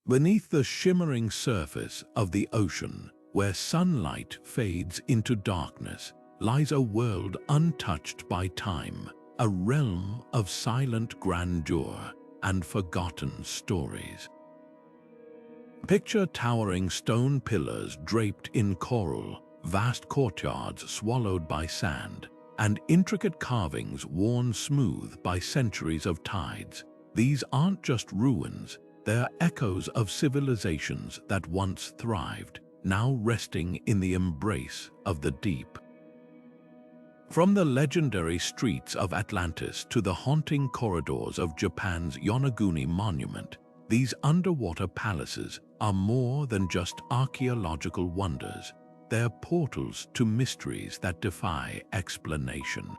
Beneath the shimmering surface of the ocean, where sunlight fades into darkness, lies a world untouched by time, a realm of silent grandeur and forgotten stories. Picture towering stone pillars draped in coral, vast courtyards swallowed by sand, and intricate carvings worn smooth by centuries of tides. These aren't just ruins, they're echoes of civilizations that once thrived, now resting in the embrace of the deep. From the legendary streets of Atlantis to the haunting corridors of Japan's Yonaguni monument, these underwater palaces are more than just archaeological wonders. They're portals to mysteries that defy explanation.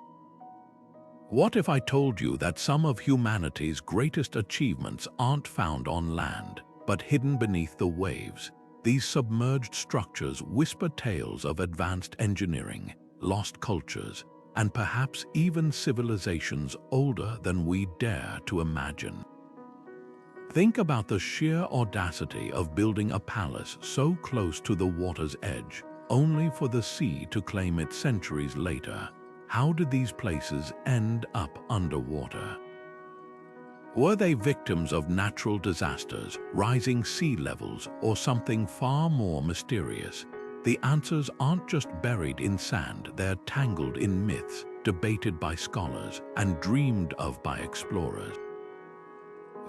What if I told you that some of humanity's greatest achievements aren't found on land, but hidden beneath the waves? These submerged structures whisper tales of advanced engineering, lost cultures, and perhaps even civilizations older than we dare to imagine. Think about the sheer audacity of building a palace so close to the water's edge, only for the sea to claim it centuries later. How did these places end up underwater? Were they victims of natural disasters, rising sea levels, or something far more mysterious? The answers aren't just buried in sand, they're tangled in myths, debated by scholars, and dreamed of by explorers.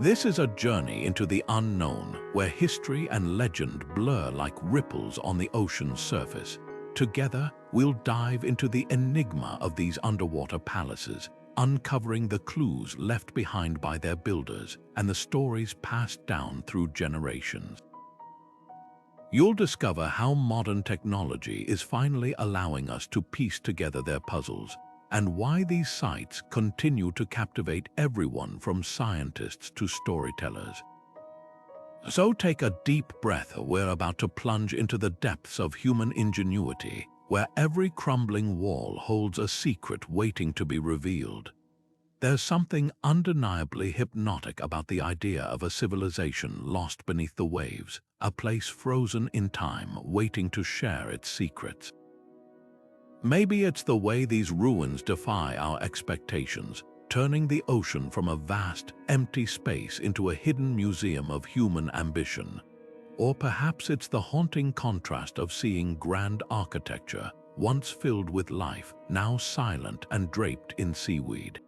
This is a journey into the unknown, where history and legend blur like ripples on the ocean's surface. Together, we'll dive into the enigma of these underwater palaces, uncovering the clues left behind by their builders and the stories passed down through generations. You'll discover how modern technology is finally allowing us to piece together their puzzles, and why these sites continue to captivate everyone from scientists to storytellers. So take a deep breath. We're about to plunge into the depths of human ingenuity, where every crumbling wall holds a secret waiting to be revealed. There's something undeniably hypnotic about the idea of a civilization lost beneath the waves, a place frozen in time waiting to share its secrets. Maybe it's the way these ruins defy our expectations, turning the ocean from a vast, empty space into a hidden museum of human ambition. Or perhaps it's the haunting contrast of seeing grand architecture, once filled with life, now silent and draped in seaweed.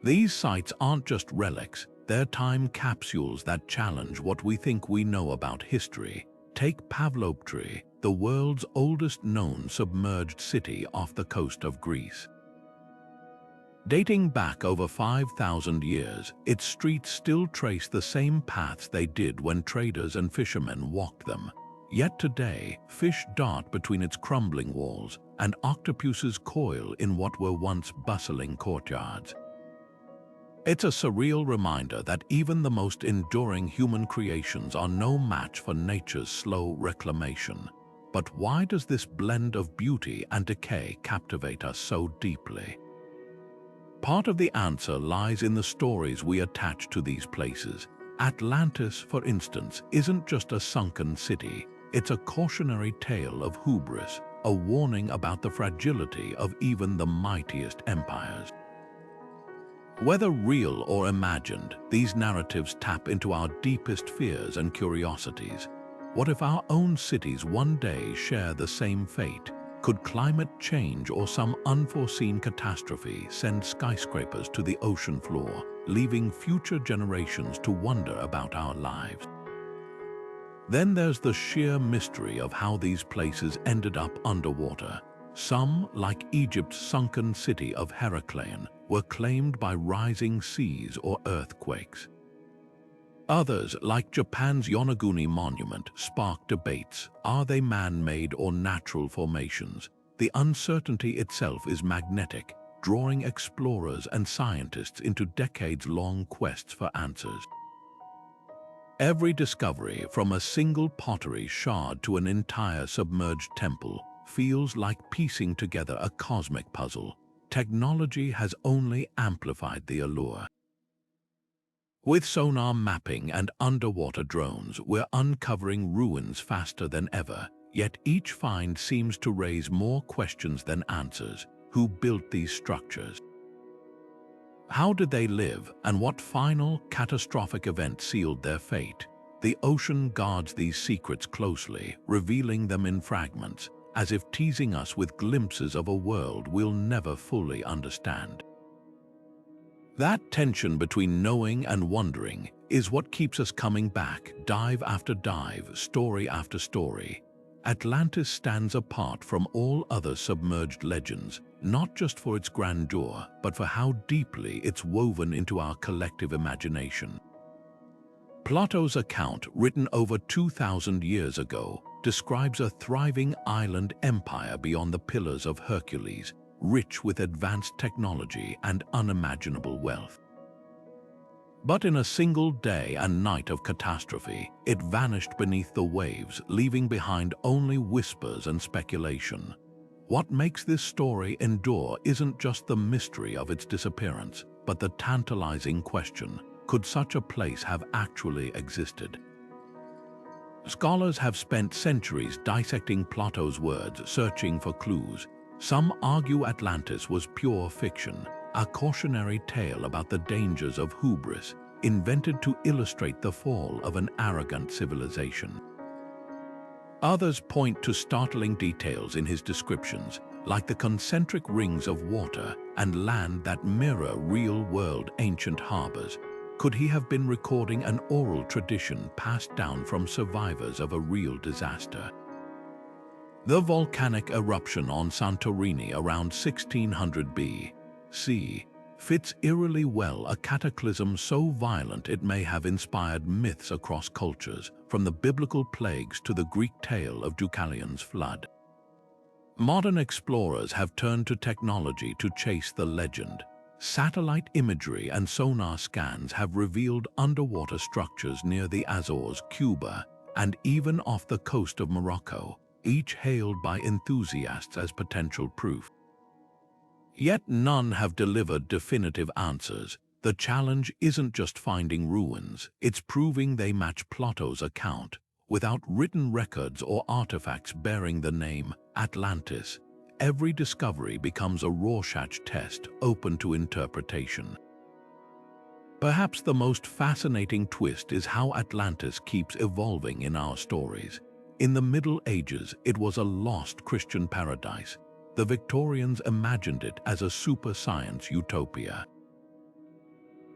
These sites aren't just relics, they're time capsules that challenge what we think we know about history. Take Pavloptery, the world's oldest known submerged city off the coast of Greece. Dating back over 5,000 years, its streets still trace the same paths they did when traders and fishermen walked them. Yet today, fish dart between its crumbling walls, and octopuses coil in what were once bustling courtyards. It's a surreal reminder that even the most enduring human creations are no match for nature's slow reclamation. But why does this blend of beauty and decay captivate us so deeply? Part of the answer lies in the stories we attach to these places. Atlantis, for instance, isn't just a sunken city. It's a cautionary tale of hubris, a warning about the fragility of even the mightiest empires. Whether real or imagined, these narratives tap into our deepest fears and curiosities. What if our own cities one day share the same fate? Could climate change or some unforeseen catastrophe send skyscrapers to the ocean floor, leaving future generations to wonder about our lives? Then there's the sheer mystery of how these places ended up underwater. Some, like Egypt's sunken city of Heracleion, were claimed by rising seas or earthquakes. Others, like Japan's Yonaguni monument, spark debates. Are they man-made or natural formations? The uncertainty itself is magnetic, drawing explorers and scientists into decades-long quests for answers. Every discovery, from a single pottery shard to an entire submerged temple, feels like piecing together a cosmic puzzle. Technology has only amplified the allure. With sonar mapping and underwater drones, we're uncovering ruins faster than ever, yet each find seems to raise more questions than answers. Who built these structures? How did they live, and what final, catastrophic event sealed their fate? The ocean guards these secrets closely, revealing them in fragments, as if teasing us with glimpses of a world we'll never fully understand. That tension between knowing and wondering is what keeps us coming back, dive after dive, story after story. Atlantis stands apart from all other submerged legends, not just for its grandeur, but for how deeply it's woven into our collective imagination. Plato's account, written over 2,000 years ago, describes a thriving island empire beyond the Pillars of Hercules, rich with advanced technology and unimaginable wealth. But in a single day and night of catastrophe, it vanished beneath the waves, leaving behind only whispers and speculation. What makes this story endure isn't just the mystery of its disappearance, but the tantalizing question: could such a place have actually existed? Scholars have spent centuries dissecting Plato's words, searching for clues. Some argue Atlantis was pure fiction, a cautionary tale about the dangers of hubris, invented to illustrate the fall of an arrogant civilization. Others point to startling details in his descriptions, like the concentric rings of water and land that mirror real-world ancient harbors. Could he have been recording an oral tradition passed down from survivors of a real disaster? The volcanic eruption on Santorini around 1600 B.C. fits eerily well, a cataclysm so violent it may have inspired myths across cultures, from the biblical plagues to the Greek tale of Deucalion's flood. Modern explorers have turned to technology to chase the legend. Satellite imagery and sonar scans have revealed underwater structures near the Azores, Cuba, and even off the coast of Morocco, each hailed by enthusiasts as potential proof. Yet none have delivered definitive answers. The challenge isn't just finding ruins, it's proving they match Plato's account. Without written records or artifacts bearing the name Atlantis, every discovery becomes a Rorschach test open to interpretation. Perhaps the most fascinating twist is how Atlantis keeps evolving in our stories. In the Middle Ages, it was a lost Christian paradise. The Victorians imagined it as a super-science utopia.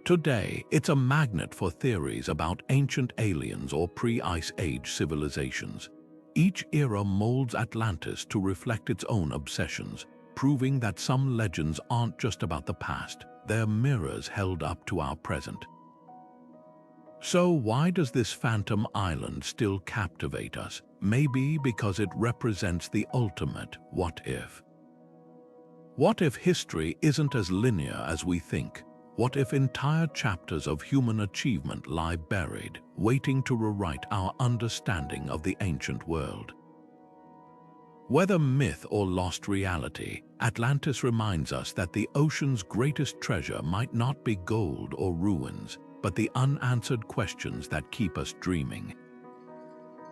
Today, it's a magnet for theories about ancient aliens or pre-Ice Age civilizations. Each era molds Atlantis to reflect its own obsessions, proving that some legends aren't just about the past, they're mirrors held up to our present. So why does this phantom island still captivate us? Maybe because it represents the ultimate what if. What if history isn't as linear as we think? What if entire chapters of human achievement lie buried, waiting to rewrite our understanding of the ancient world? Whether myth or lost reality, Atlantis reminds us that the ocean's greatest treasure might not be gold or ruins, but the unanswered questions that keep us dreaming.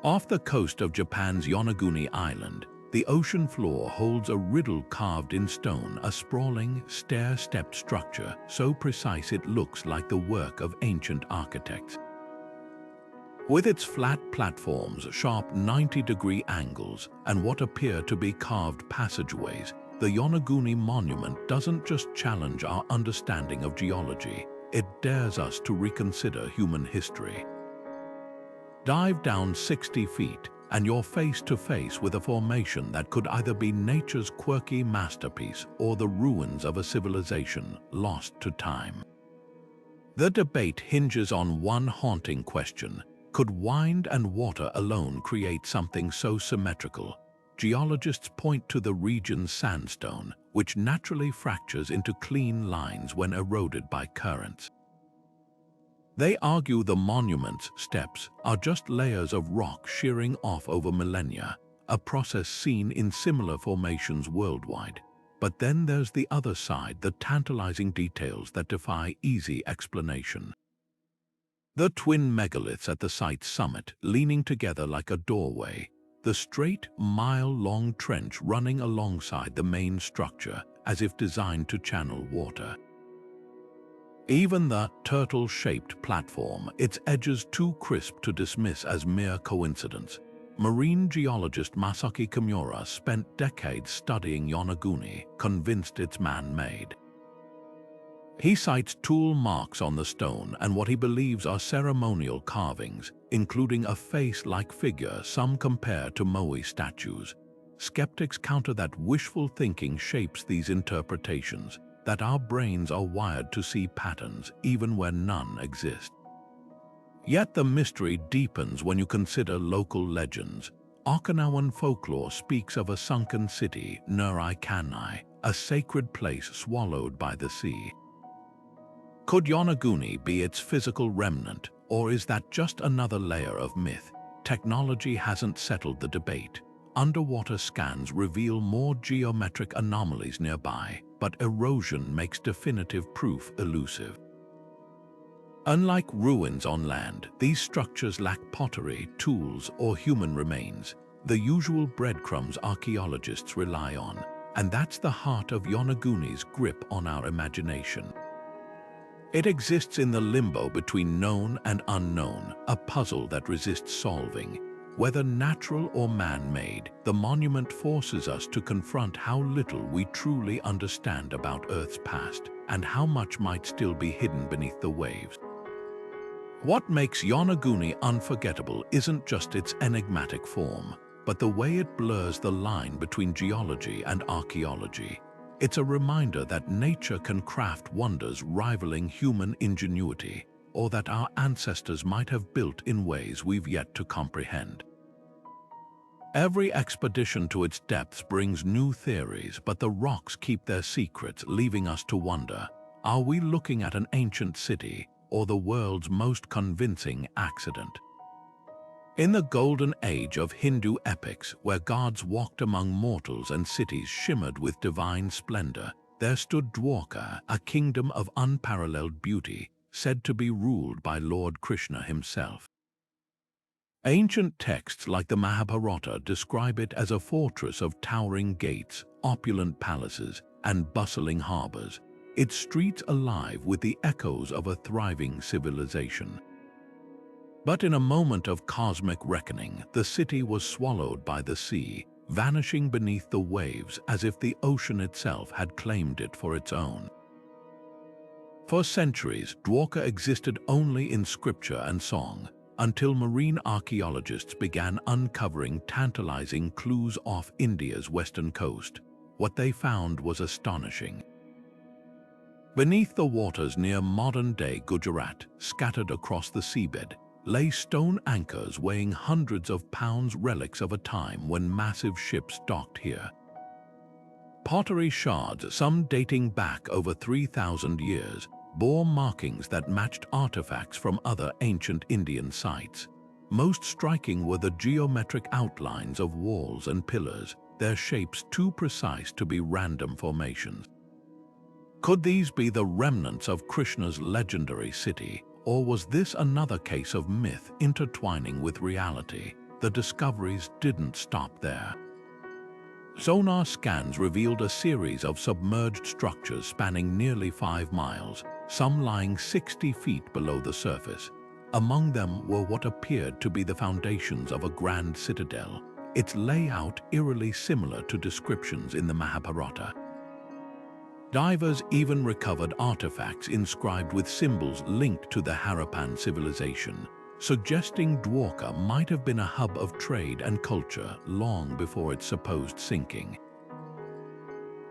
Off the coast of Japan's Yonaguni Island, the ocean floor holds a riddle carved in stone, a sprawling, stair-stepped structure so precise it looks like the work of ancient architects. With its flat platforms, sharp 90-degree angles, and what appear to be carved passageways, the Yonaguni monument doesn't just challenge our understanding of geology, it dares us to reconsider human history. Dive down 60 feet, and you're face to face with a formation that could either be nature's quirky masterpiece or the ruins of a civilization lost to time. The debate hinges on one haunting question: could wind and water alone create something so symmetrical? Geologists point to the region's sandstone, which naturally fractures into clean lines when eroded by currents. They argue the monument's steps are just layers of rock shearing off over millennia, a process seen in similar formations worldwide. But then there's the other side, the tantalizing details that defy easy explanation. The twin megaliths at the site's summit, leaning together like a doorway, the straight, mile-long trench running alongside the main structure as if designed to channel water. Even the turtle-shaped platform, its edges too crisp to dismiss as mere coincidence. Marine geologist Masaki Kimura spent decades studying Yonaguni, convinced it's man-made. He cites tool marks on the stone and what he believes are ceremonial carvings, including a face-like figure some compare to Moai statues. Skeptics counter that wishful thinking shapes these interpretations, that our brains are wired to see patterns even where none exist. Yet the mystery deepens when you consider local legends. Okinawan folklore speaks of a sunken city, Nurai Kanai, a sacred place swallowed by the sea. Could Yonaguni be its physical remnant, or is that just another layer of myth? Technology hasn't settled the debate. Underwater scans reveal more geometric anomalies nearby, but erosion makes definitive proof elusive. Unlike ruins on land, these structures lack pottery, tools, or human remains, the usual breadcrumbs archaeologists rely on, and that's the heart of Yonaguni's grip on our imagination. It exists in the limbo between known and unknown, a puzzle that resists solving. Whether natural or man-made, the monument forces us to confront how little we truly understand about Earth's past and how much might still be hidden beneath the waves. What makes Yonaguni unforgettable isn't just its enigmatic form, but the way it blurs the line between geology and archaeology. It's a reminder that nature can craft wonders rivaling human ingenuity, or that our ancestors might have built in ways we've yet to comprehend. Every expedition to its depths brings new theories, but the rocks keep their secrets, leaving us to wonder, are we looking at an ancient city or the world's most convincing accident? In the golden age of Hindu epics, where gods walked among mortals and cities shimmered with divine splendor, there stood Dwaker, a kingdom of unparalleled beauty, said to be ruled by Lord Krishna himself. Ancient texts like the Mahabharata describe it as a fortress of towering gates, opulent palaces, and bustling harbors, its streets alive with the echoes of a thriving civilization. But in a moment of cosmic reckoning, the city was swallowed by the sea, vanishing beneath the waves as if the ocean itself had claimed it for its own. For centuries, Dwaker existed only in scripture and song, until marine archaeologists began uncovering tantalizing clues off India's western coast. What they found was astonishing. Beneath the waters near modern-day Gujarat, scattered across the seabed, lay stone anchors weighing hundreds of pounds, relics of a time when massive ships docked here. Pottery shards, some dating back over 3,000 years, bore markings that matched artifacts from other ancient Indian sites. Most striking were the geometric outlines of walls and pillars, their shapes too precise to be random formations. Could these be the remnants of Krishna's legendary city? Or was this another case of myth intertwining with reality? The discoveries didn't stop there. Sonar scans revealed a series of submerged structures spanning nearly 5 miles, some lying 60 feet below the surface. Among them were what appeared to be the foundations of a grand citadel, its layout eerily similar to descriptions in the Mahabharata. Divers even recovered artifacts inscribed with symbols linked to the Harappan civilization, suggesting Dwaker might have been a hub of trade and culture long before its supposed sinking.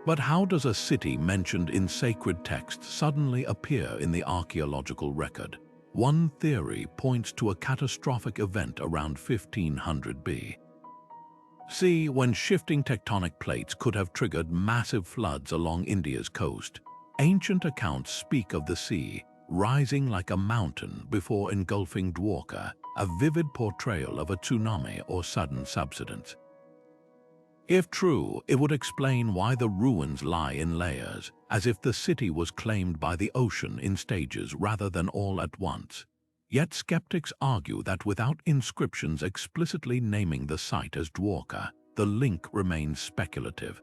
But how does a city mentioned in sacred texts suddenly appear in the archaeological record? One theory points to a catastrophic event around 1500 BC. When shifting tectonic plates could have triggered massive floods along India's coast. Ancient accounts speak of the sea rising like a mountain before engulfing Dwaker, a vivid portrayal of a tsunami or sudden subsidence. If true, it would explain why the ruins lie in layers, as if the city was claimed by the ocean in stages rather than all at once. Yet skeptics argue that without inscriptions explicitly naming the site as Dwaker, the link remains speculative.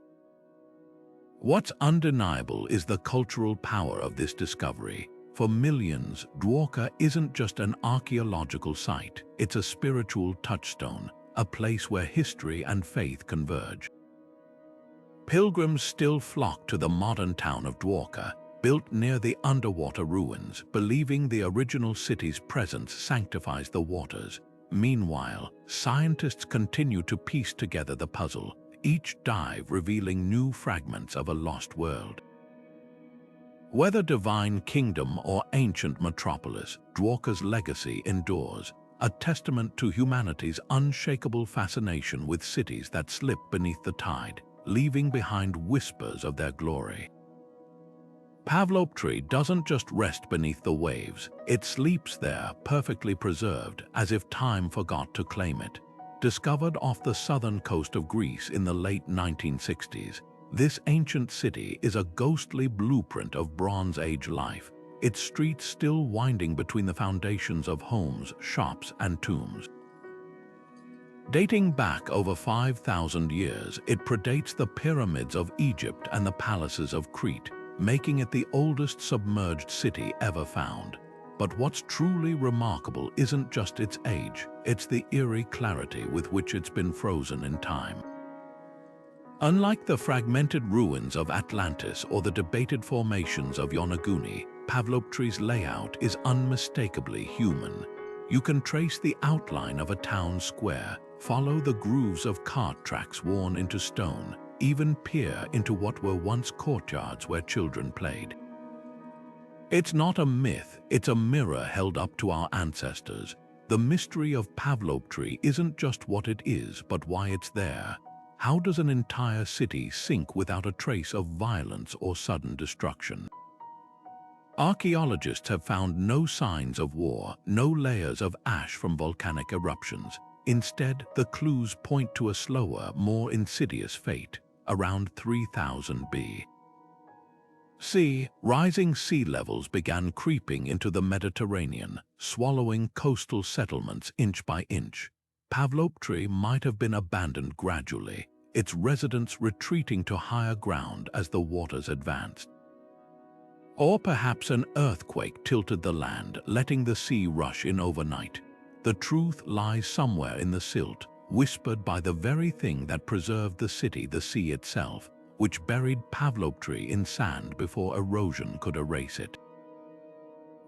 What's undeniable is the cultural power of this discovery. For millions, Dwaker isn't just an archaeological site, it's a spiritual touchstone, a place where history and faith converge. Pilgrims still flock to the modern town of Dwaker, built near the underwater ruins, believing the original city's presence sanctifies the waters. Meanwhile, scientists continue to piece together the puzzle, each dive revealing new fragments of a lost world. Whether divine kingdom or ancient metropolis, Dwaker's legacy endures, a testament to humanity's unshakable fascination with cities that slip beneath the tide, leaving behind whispers of their glory. Pavloptery doesn't just rest beneath the waves, it sleeps there, perfectly preserved, as if time forgot to claim it. Discovered off the southern coast of Greece in the late 1960s, this ancient city is a ghostly blueprint of Bronze Age life, its streets still winding between the foundations of homes, shops, and tombs. Dating back over 5,000 years, it predates the pyramids of Egypt and the palaces of Crete, making it the oldest submerged city ever found. But what's truly remarkable isn't just its age, it's the eerie clarity with which it's been frozen in time. Unlike the fragmented ruins of Atlantis or the debated formations of Yonaguni, Pavloptery's layout is unmistakably human. You can trace the outline of a town square, follow the grooves of cart tracks worn into stone, even peer into what were once courtyards where children played. It's not a myth, it's a mirror held up to our ancestors. The mystery of Pavloptery isn't just what it is, but why it's there. How does an entire city sink without a trace of violence or sudden destruction? Archaeologists have found no signs of war, no layers of ash from volcanic eruptions. Instead, the clues point to a slower, more insidious fate, around 3000 BC. Rising sea levels began creeping into the Mediterranean, swallowing coastal settlements inch by inch. Pavloptery might have been abandoned gradually, its residents retreating to higher ground as the waters advanced. Or perhaps an earthquake tilted the land, letting the sea rush in overnight. The truth lies somewhere in the silt, whispered by the very thing that preserved the city, the sea itself, which buried Pavloptery in sand before erosion could erase it.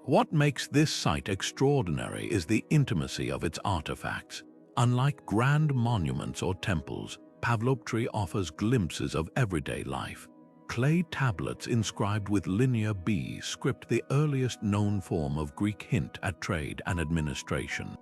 What makes this site extraordinary is the intimacy of its artifacts. Unlike grand monuments or temples, Pavloptery offers glimpses of everyday life. Clay tablets inscribed with linear B script, the earliest known form of Greek hint at trade and administration.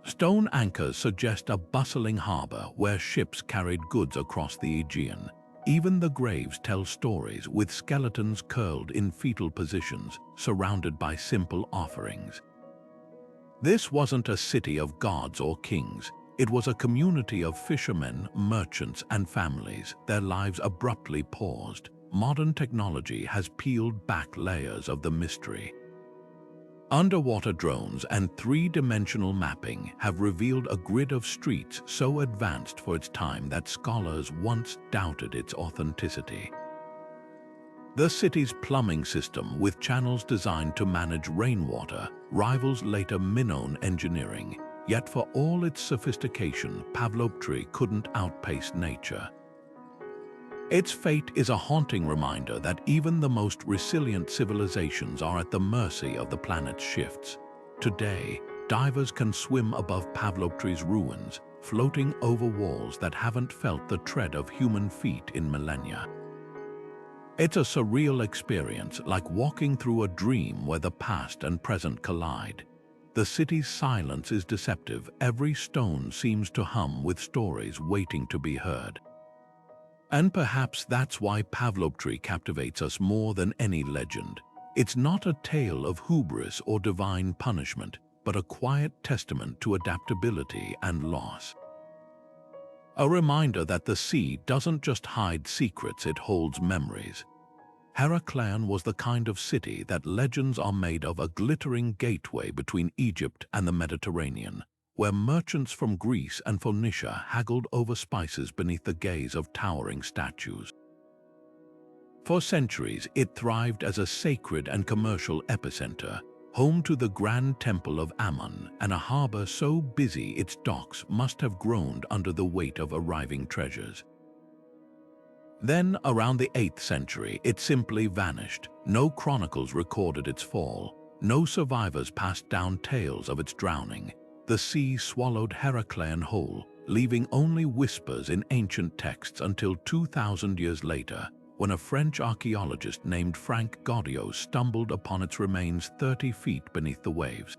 Stone anchors suggest a bustling harbor where ships carried goods across the Aegean. Even the graves tell stories, with skeletons curled in fetal positions, surrounded by simple offerings. This wasn't a city of gods or kings. It was a community of fishermen, merchants, and families, their lives abruptly paused. Modern technology has peeled back layers of the mystery. Underwater drones and three-dimensional mapping have revealed a grid of streets so advanced for its time that scholars once doubted its authenticity. The city's plumbing system, with channels designed to manage rainwater, rivals later Minoan engineering. Yet for all its sophistication, Pavloptery couldn't outpace nature. Its fate is a haunting reminder that even the most resilient civilizations are at the mercy of the planet's shifts. Today, divers can swim above Pavloptery's ruins, floating over walls that haven't felt the tread of human feet in millennia. It's a surreal experience, like walking through a dream where the past and present collide. The city's silence is deceptive. Every stone seems to hum with stories waiting to be heard. And perhaps that's why Pavloptery captivates us more than any legend. It's not a tale of hubris or divine punishment, but a quiet testament to adaptability and loss. A reminder that the sea doesn't just hide secrets, it holds memories. Heraclain was the kind of city that legends are made of, a glittering gateway between Egypt and the Mediterranean, where merchants from Greece and Phoenicia haggled over spices beneath the gaze of towering statues. For centuries, it thrived as a sacred and commercial epicenter, home to the Grand Temple of Ammon and a harbor so busy its docks must have groaned under the weight of arriving treasures. Then, around the 8th century, it simply vanished. No chronicles recorded its fall. No survivors passed down tales of its drowning. The sea swallowed Heraclain whole, leaving only whispers in ancient texts until 2,000 years later, when a French archaeologist named Frank Gaudiot stumbled upon its remains 30 feet beneath the waves.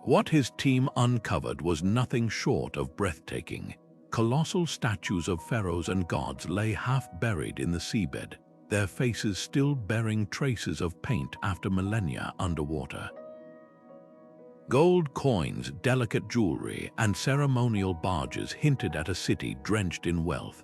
What his team uncovered was nothing short of breathtaking. Colossal statues of pharaohs and gods lay half-buried in the seabed, their faces still bearing traces of paint after millennia underwater. Gold coins, delicate jewelry, and ceremonial barges hinted at a city drenched in wealth.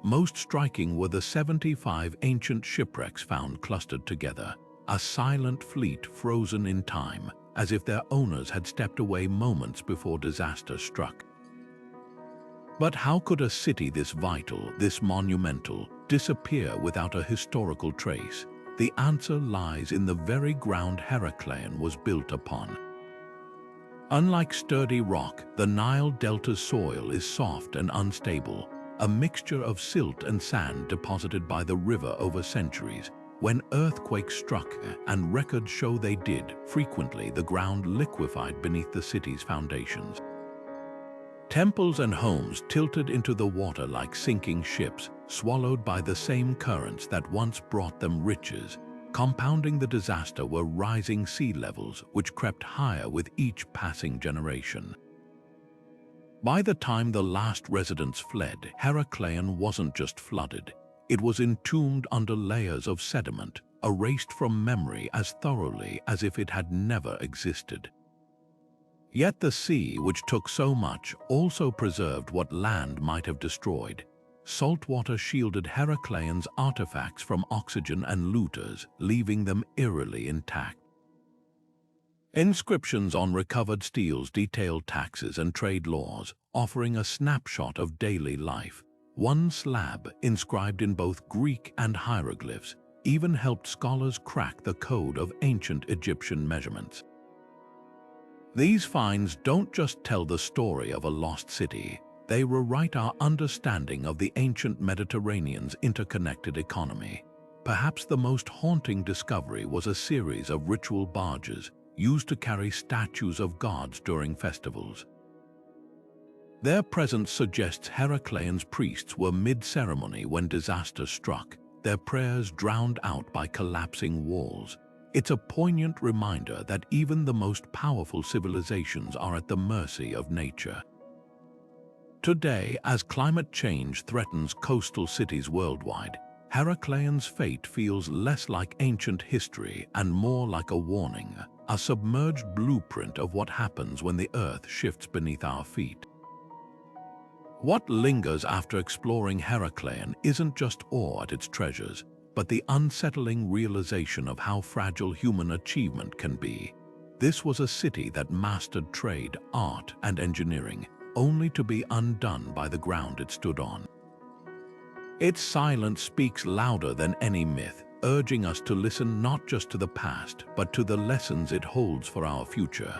Most striking were the 75 ancient shipwrecks found clustered together, a silent fleet frozen in time, as if their owners had stepped away moments before disaster struck. But how could a city this vital, this monumental, disappear without a historical trace? The answer lies in the very ground Heraclain was built upon. Unlike sturdy rock, the Nile Delta's soil is soft and unstable, a mixture of silt and sand deposited by the river over centuries. When earthquakes struck, and records show they did, frequently the ground liquefied beneath the city's foundations. Temples and homes tilted into the water like sinking ships, swallowed by the same currents that once brought them riches. Compounding the disaster were rising sea levels, which crept higher with each passing generation. By the time the last residents fled, Heraclain wasn't just flooded. It was entombed under layers of sediment, erased from memory as thoroughly as if it had never existed. Yet the sea, which took so much, also preserved what land might have destroyed. Saltwater shielded Heraclain's artifacts from oxygen and looters, leaving them eerily intact. Inscriptions on recovered steels detailed taxes and trade laws, offering a snapshot of daily life. One slab, inscribed in both Greek and hieroglyphs, even helped scholars crack the code of ancient Egyptian measurements. These finds don't just tell the story of a lost city, they rewrite our understanding of the ancient Mediterranean's interconnected economy. Perhaps the most haunting discovery was a series of ritual barges used to carry statues of gods during festivals. Their presence suggests Heraclain's priests were mid-ceremony when disaster struck, their prayers drowned out by collapsing walls. It's a poignant reminder that even the most powerful civilizations are at the mercy of nature. Today, as climate change threatens coastal cities worldwide, Heraclain's fate feels less like ancient history and more like a warning, a submerged blueprint of what happens when the earth shifts beneath our feet. What lingers after exploring Heraclain isn't just awe at its treasures, but the unsettling realization of how fragile human achievement can be. This was a city that mastered trade, art, and engineering, only to be undone by the ground it stood on. Its silence speaks louder than any myth, urging us to listen not just to the past, but to the lessons it holds for our future.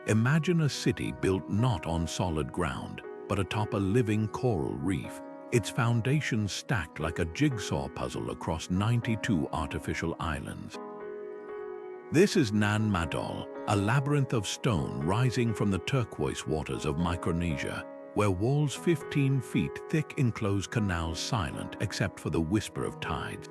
Imagine a city built not on solid ground, but atop a living coral reef, its foundations stacked like a jigsaw puzzle across 92 artificial islands. This is Nan Madol, a labyrinth of stone rising from the turquoise waters of Micronesia, where walls 15 feet thick enclose canals silent except for the whisper of tides.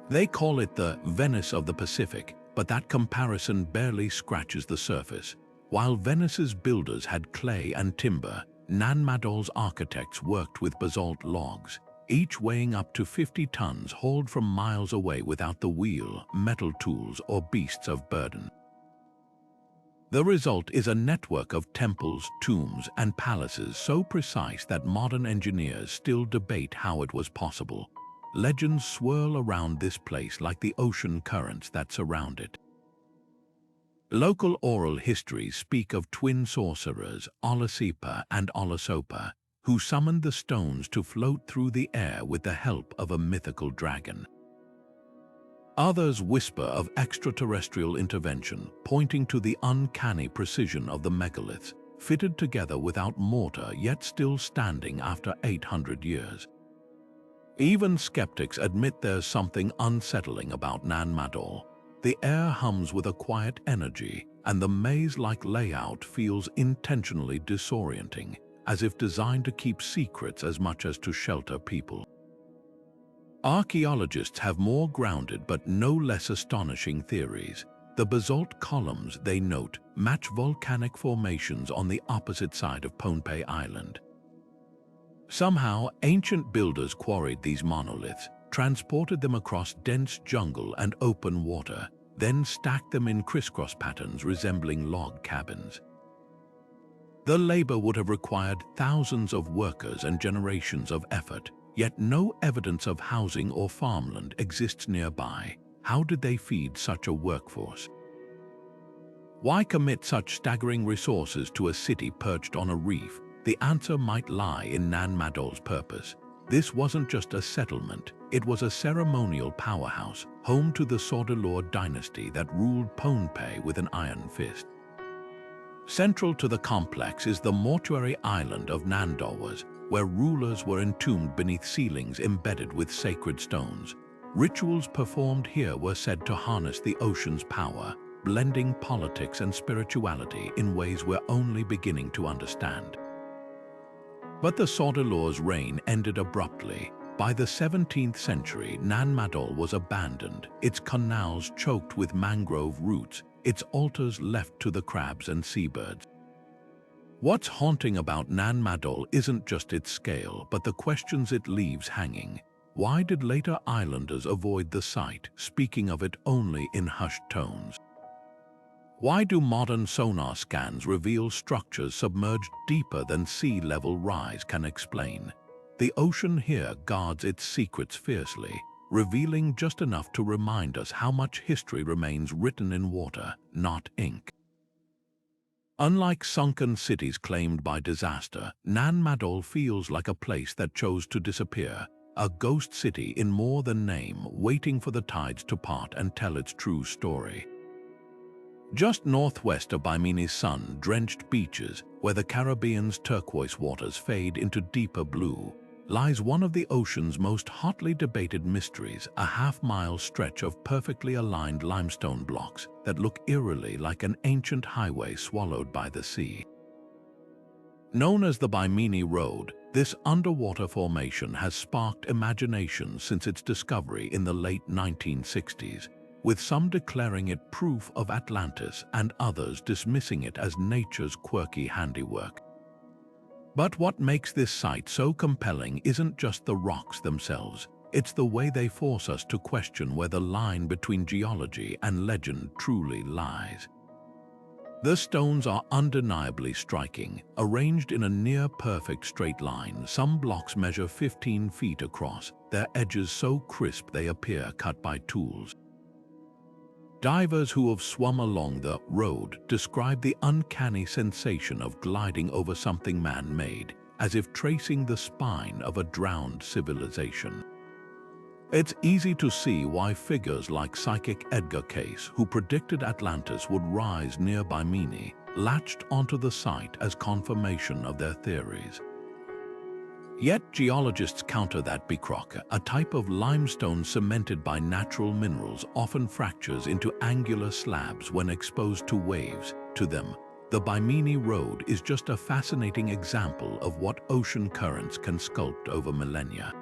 They call it the Venice of the Pacific, but that comparison barely scratches the surface. While Venice's builders had clay and timber, Nan Madol's architects worked with basalt logs, each weighing up to 50 tons hauled from miles away without the wheel, metal tools, or beasts of burden. The result is a network of temples, tombs, and palaces so precise that modern engineers still debate how it was possible. legends swirl around this place like the ocean currents that surround it. Local oral histories speak of twin sorcerers, Olasipa and Olasopa, who summoned the stones to float through the air with the help of a mythical dragon. Others whisper of extraterrestrial intervention, pointing to the uncanny precision of the megaliths, fitted together without mortar yet still standing after 800 years. Even skeptics admit there's something unsettling about Nan Madol. The air hums with a quiet energy, and the maze-like layout feels intentionally disorienting, as if designed to keep secrets as much as to shelter people. Archaeologists have more grounded but no less astonishing theories. The basalt columns, they note, match volcanic formations on the opposite side of Pohnpei Island. Somehow, ancient builders quarried these monoliths, transported them across dense jungle and open water, then stacked them in crisscross patterns resembling log cabins. The labor would have required thousands of workers and generations of effort, yet no evidence of housing or farmland exists nearby. How did they feed such a workforce? Why commit such staggering resources to a city perched on a reef? The answer might lie in Nan Madol's purpose. This wasn't just a settlement, it was a ceremonial powerhouse, home to the Sordilor dynasty that ruled Pohnpei with an iron fist. Central to the complex is the mortuary island of Nandowas, where rulers were entombed beneath ceilings embedded with sacred stones. Rituals performed here were said to harness the ocean's power, blending politics and spirituality in ways we're only beginning to understand. But the Sordilor's reign ended abruptly. By the 17th century, Nan Madol was abandoned, its canals choked with mangrove roots, its altars left to the crabs and seabirds. What's haunting about Nan Madol isn't just its scale, but the questions it leaves hanging. Why did later islanders avoid the site, speaking of it only in hushed tones? Why do modern sonar scans reveal structures submerged deeper than sea level rise can explain? The ocean here guards its secrets fiercely, revealing just enough to remind us how much history remains written in water, not ink. Unlike sunken cities claimed by disaster, Nan Madol feels like a place that chose to disappear, a ghost city in more than name, waiting for the tides to part and tell its true story. Just northwest of Bimini's sun-drenched beaches, where the Caribbean's turquoise waters fade into deeper blue, lies one of the ocean's most hotly debated mysteries, a half-mile stretch of perfectly aligned limestone blocks that look eerily like an ancient highway swallowed by the sea. Known as the Bimini Road, this underwater formation has sparked imagination since its discovery in the late 1960s, with some declaring it proof of Atlantis and others dismissing it as nature's quirky handiwork. But what makes this site so compelling isn't just the rocks themselves, it's the way they force us to question where the line between geology and legend truly lies. The stones are undeniably striking, arranged in a near-perfect straight line. Some blocks measure 15 feet across, their edges so crisp they appear cut by tools. Divers who have swum along the road describe the uncanny sensation of gliding over something man-made, as if tracing the spine of a drowned civilization. It's easy to see why figures like psychic Edgar Cayce, who predicted Atlantis would rise near Bimini, latched onto the site as confirmation of their theories. Yet geologists counter that bikrock, a type of limestone cemented by natural minerals, often fractures into angular slabs when exposed to waves. To them, the Bimini Road is just a fascinating example of what ocean currents can sculpt over millennia.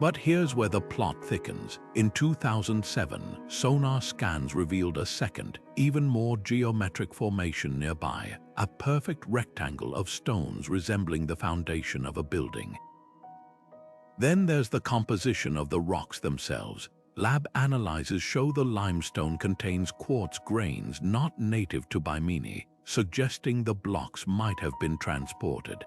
But here's where the plot thickens. In 2007, sonar scans revealed a second, even more geometric formation nearby, a perfect rectangle of stones resembling the foundation of a building. Then there's the composition of the rocks themselves. Lab analyses show the limestone contains quartz grains not native to Bimini, suggesting the blocks might have been transported.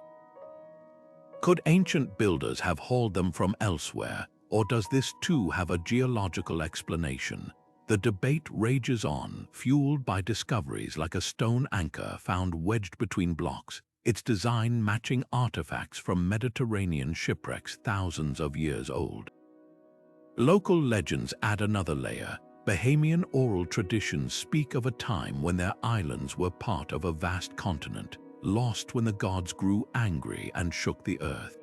Could ancient builders have hauled them from elsewhere, or does this too have a geological explanation? The debate rages on, fueled by discoveries like a stone anchor found wedged between blocks, its design matching artifacts from Mediterranean shipwrecks thousands of years old. Local legends add another layer. Bahamian oral traditions speak of a time when their islands were part of a vast continent, lost when the gods grew angry and shook the earth.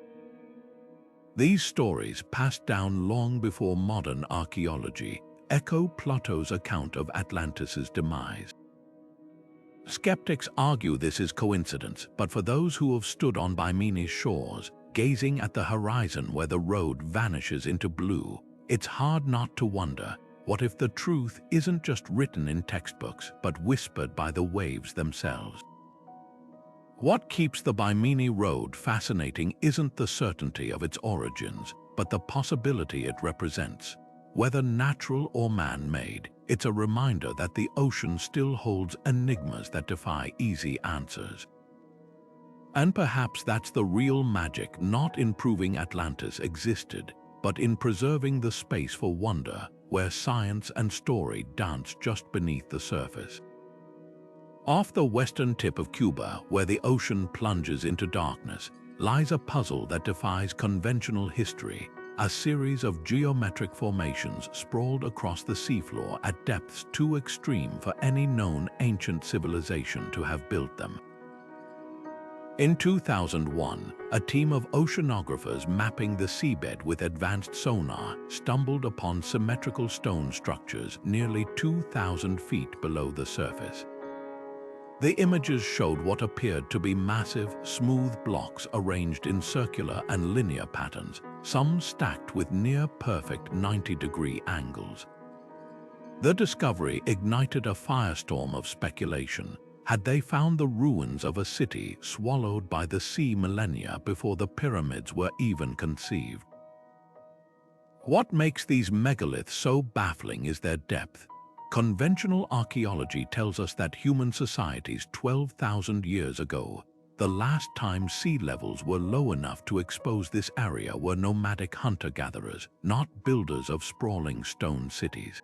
These stories, passed down long before modern archaeology, echo Plato's account of Atlantis' demise. Skeptics argue this is coincidence, but for those who have stood on Bimini's shores, gazing at the horizon where the road vanishes into blue, it's hard not to wonder, what if the truth isn't just written in textbooks, but whispered by the waves themselves? What keeps the Bimini Road fascinating isn't the certainty of its origins, but the possibility it represents. Whether natural or man-made, it's a reminder that the ocean still holds enigmas that defy easy answers. And perhaps that's the real magic, not in proving Atlantis existed, but in preserving the space for wonder, where science and story dance just beneath the surface. Off the western tip of Cuba, where the ocean plunges into darkness, lies a puzzle that defies conventional history, a series of geometric formations sprawled across the seafloor at depths too extreme for any known ancient civilization to have built them. In 2001, a team of oceanographers mapping the seabed with advanced sonar stumbled upon symmetrical stone structures nearly 2,000 feet below the surface. The images showed what appeared to be massive, smooth blocks arranged in circular and linear patterns, some stacked with near-perfect 90-degree angles. The discovery ignited a firestorm of speculation. Had they found the ruins of a city swallowed by the sea millennia before the pyramids were even conceived? What makes these megaliths so baffling is their depth. Conventional archaeology tells us that human societies 12,000 years ago, the last time sea levels were low enough to expose this area, were nomadic hunter-gatherers, not builders of sprawling stone cities.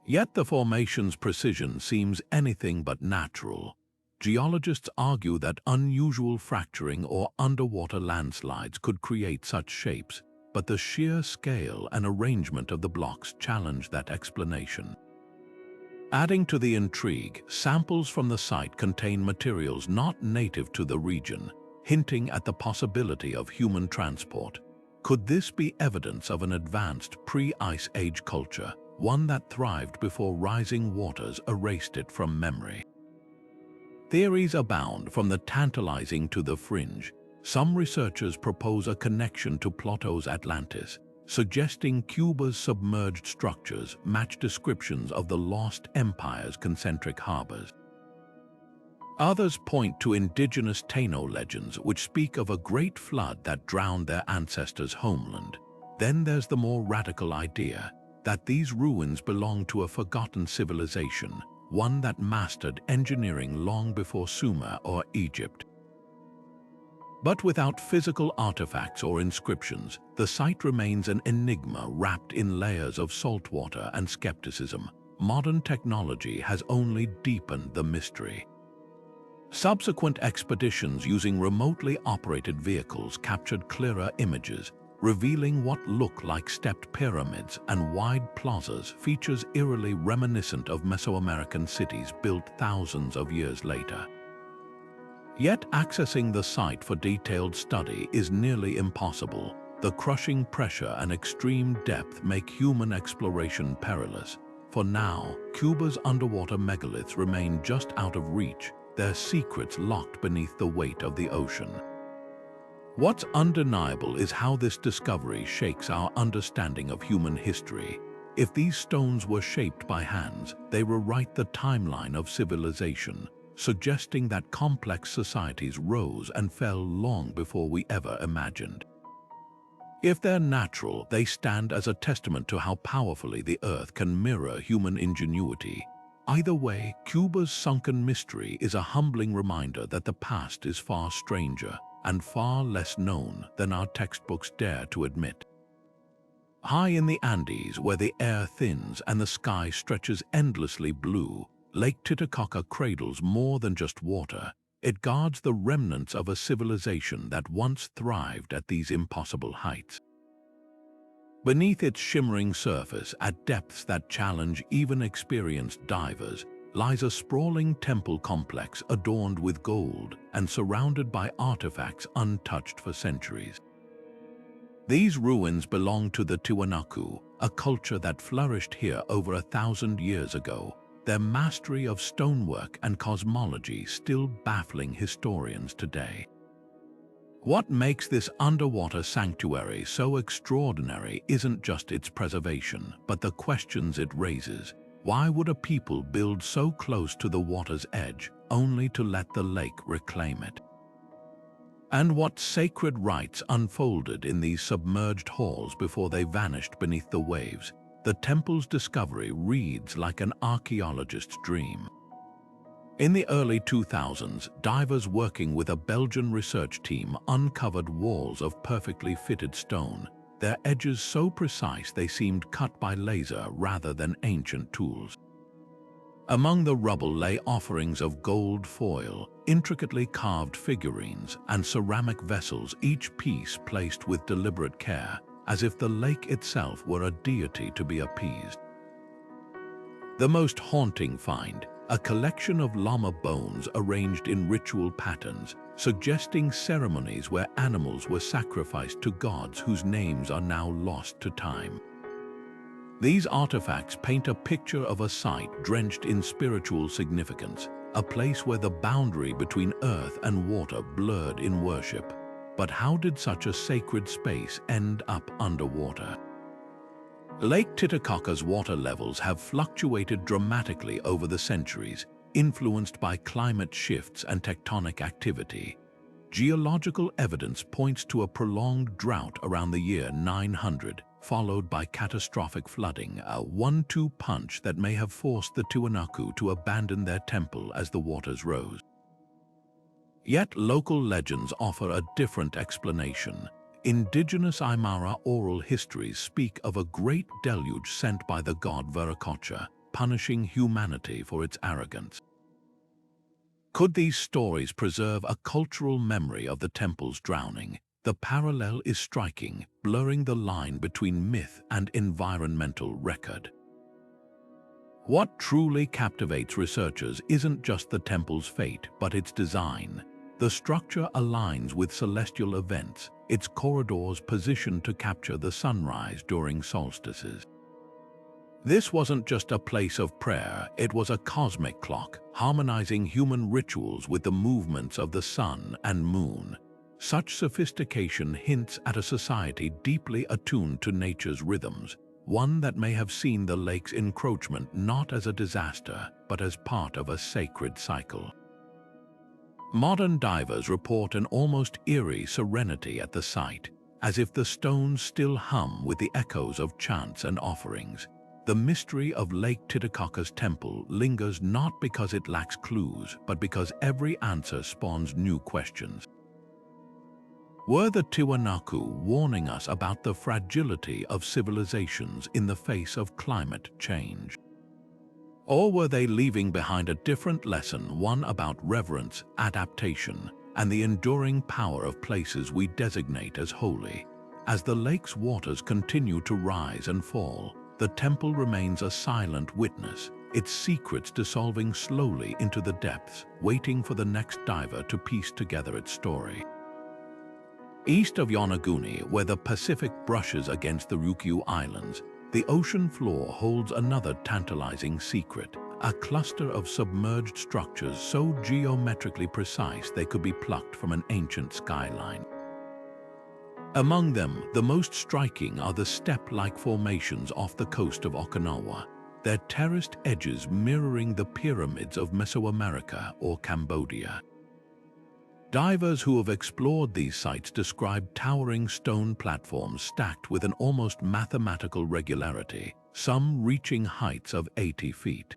Yet the formation's precision seems anything but natural. Geologists argue that unusual fracturing or underwater landslides could create such shapes, but the sheer scale and arrangement of the blocks challenge that explanation. Adding to the intrigue, samples from the site contain materials not native to the region, hinting at the possibility of human transport. Could this be evidence of an advanced pre-Ice Age culture, one that thrived before rising waters erased it from memory? Theories abound, from the tantalizing to the fringe. Some researchers propose a connection to Plato's Atlantis, suggesting Cuba's submerged structures match descriptions of the lost empire's concentric harbors. Others point to indigenous Taino legends which speak of a great flood that drowned their ancestors' homeland. Then there's the more radical idea that these ruins belong to a forgotten civilization, one that mastered engineering long before Sumer or Egypt. But without physical artifacts or inscriptions, the site remains an enigma wrapped in layers of saltwater and skepticism. Modern technology has only deepened the mystery. Subsequent expeditions using remotely operated vehicles captured clearer images, revealing what look like stepped pyramids and wide plazas, features eerily reminiscent of Mesoamerican cities built thousands of years later. Yet accessing the site for detailed study is nearly impossible. The crushing pressure and extreme depth make human exploration perilous. For now, Cuba's underwater megaliths remain just out of reach, their secrets locked beneath the weight of the ocean. What's undeniable is how this discovery shakes our understanding of human history. If these stones were shaped by hands, they rewrite the timeline of civilization, suggesting that complex societies rose and fell long before we ever imagined. If they're natural, they stand as a testament to how powerfully the Earth can mirror human ingenuity. Either way, Cuba's sunken mystery is a humbling reminder that the past is far stranger, and far less known than our textbooks dare to admit. High in the Andes, where the air thins and the sky stretches endlessly blue, Lake Titicaca cradles more than just water. It guards the remnants of a civilization that once thrived at these impossible heights. Beneath its shimmering surface, at depths that challenge even experienced divers, lies a sprawling temple complex adorned with gold and surrounded by artifacts untouched for centuries. These ruins belong to the Tiwanaku, a culture that flourished here over 1,000 years ago, their mastery of stonework and cosmology still baffling historians today. What makes this underwater sanctuary so extraordinary isn't just its preservation, but the questions it raises. Why would a people build so close to the water's edge, only to let the lake reclaim it? And what sacred rites unfolded in these submerged halls before they vanished beneath the waves? The temple's discovery reads like an archaeologist's dream. In the early 2000s, divers working with a Belgian research team uncovered walls of perfectly fitted stone, their edges so precise they seemed cut by laser rather than ancient tools. Among the rubble lay offerings of gold foil, intricately carved figurines, and ceramic vessels, each piece placed with deliberate care, as if the lake itself were a deity to be appeased. The most haunting find, a collection of llama bones arranged in ritual patterns, suggesting ceremonies where animals were sacrificed to gods whose names are now lost to time. These artifacts paint a picture of a site drenched in spiritual significance, a place where the boundary between earth and water blurred in worship. But how did such a sacred space end up underwater? Lake Titicaca's water levels have fluctuated dramatically over the centuries, influenced by climate shifts and tectonic activity. Geological evidence points to a prolonged drought around the year 900, followed by catastrophic flooding, a 1-2 punch that may have forced the Tiwanaku to abandon their temple as the waters rose. Yet local legends offer a different explanation. Indigenous Aymara oral histories speak of a great deluge sent by the god Viracocha, punishing humanity for its arrogance. Could these stories preserve a cultural memory of the temple's drowning? The parallel is striking, blurring the line between myth and environmental record. What truly captivates researchers isn't just the temple's fate, but its design. The structure aligns with celestial events, its corridors positioned to capture the sunrise during solstices. This wasn't just a place of prayer, it was a cosmic clock, harmonizing human rituals with the movements of the sun and moon. Such sophistication hints at a society deeply attuned to nature's rhythms, one that may have seen the lake's encroachment not as a disaster, but as part of a sacred cycle. Modern divers report an almost eerie serenity at the site, as if the stones still hum with the echoes of chants and offerings. The mystery of Lake Titicaca's temple lingers not because it lacks clues, but because every answer spawns new questions. Were the Tiwanaku warning us about the fragility of civilizations in the face of climate change? Or were they leaving behind a different lesson, one about reverence, adaptation, and the enduring power of places we designate as holy? As the lake's waters continue to rise and fall, the temple remains a silent witness, its secrets dissolving slowly into the depths, waiting for the next diver to piece together its story. East of Yonaguni, where the Pacific brushes against the Ryukyu Islands, the ocean floor holds another tantalizing secret, a cluster of submerged structures so geometrically precise they could be plucked from an ancient skyline. Among them, the most striking are the step-like formations off the coast of Okinawa, their terraced edges mirroring the pyramids of Mesoamerica or Cambodia. Divers who have explored these sites describe towering stone platforms stacked with an almost mathematical regularity, some reaching heights of 80 feet.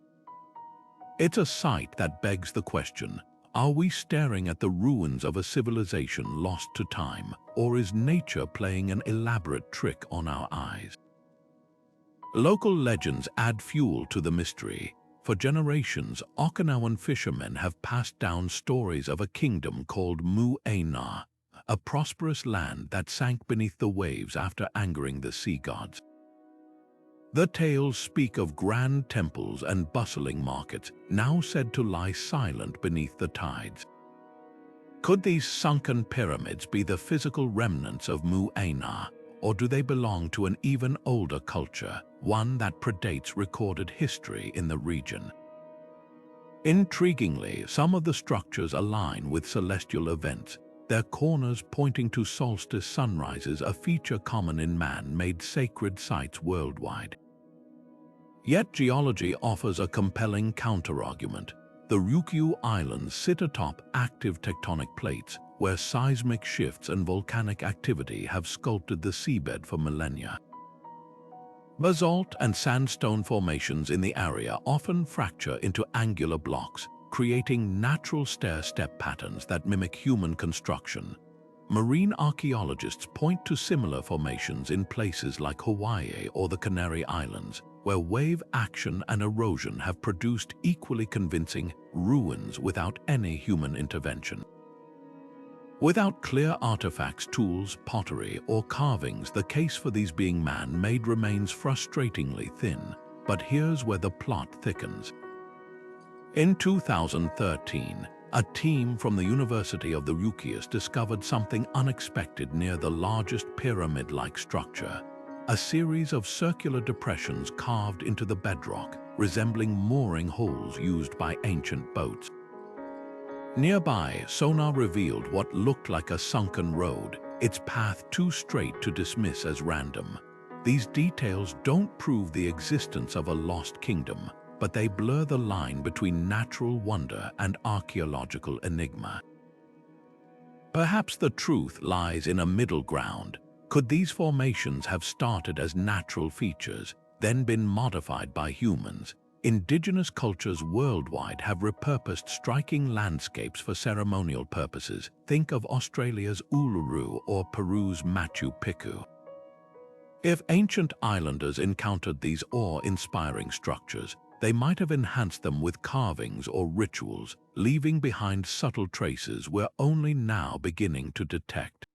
It's a sight that begs the question, Are we staring at the ruins of a civilization lost to time, or is nature playing an elaborate trick on our eyes? Local legends add fuel to the mystery. For generations, Okinawan fishermen have passed down stories of a kingdom called Mu-Aina, a prosperous land that sank beneath the waves after angering the sea gods. The tales speak of grand temples and bustling markets, now said to lie silent beneath the tides. Could these sunken pyramids be the physical remnants of Mu-Aina, or do they belong to an even older culture, one that predates recorded history in the region? Intriguingly, some of the structures align with celestial events, their corners pointing to solstice sunrises, a feature common in man-made sacred sites worldwide. Yet geology offers a compelling counterargument. The Ryukyu Islands sit atop active tectonic plates, where seismic shifts and volcanic activity have sculpted the seabed for millennia. Basalt and sandstone formations in the area often fracture into angular blocks, creating natural stair-step patterns that mimic human construction. Marine archaeologists point to similar formations in places like Hawaii or the Canary Islands, where wave action and erosion have produced equally convincing ruins without any human intervention. Without clear artifacts, tools, pottery, or carvings, the case for these being man-made remains frustratingly thin. But here's where the plot thickens. In 2013, a team from the University of the Ryukyus discovered something unexpected near the largest pyramid-like structure, a series of circular depressions carved into the bedrock, resembling mooring holes used by ancient boats. Nearby, sonar revealed what looked like a sunken road, its path too straight to dismiss as random. These details don't prove the existence of a lost kingdom, but they blur the line between natural wonder and archaeological enigma. Perhaps the truth lies in a middle ground. Could these formations have started as natural features, then been modified by humans? Indigenous cultures worldwide have repurposed striking landscapes for ceremonial purposes. Think of Australia's Uluru or Peru's Machu Picchu. If ancient islanders encountered these awe-inspiring structures, they might have enhanced them with carvings or rituals, leaving behind subtle traces we're only now beginning to detect.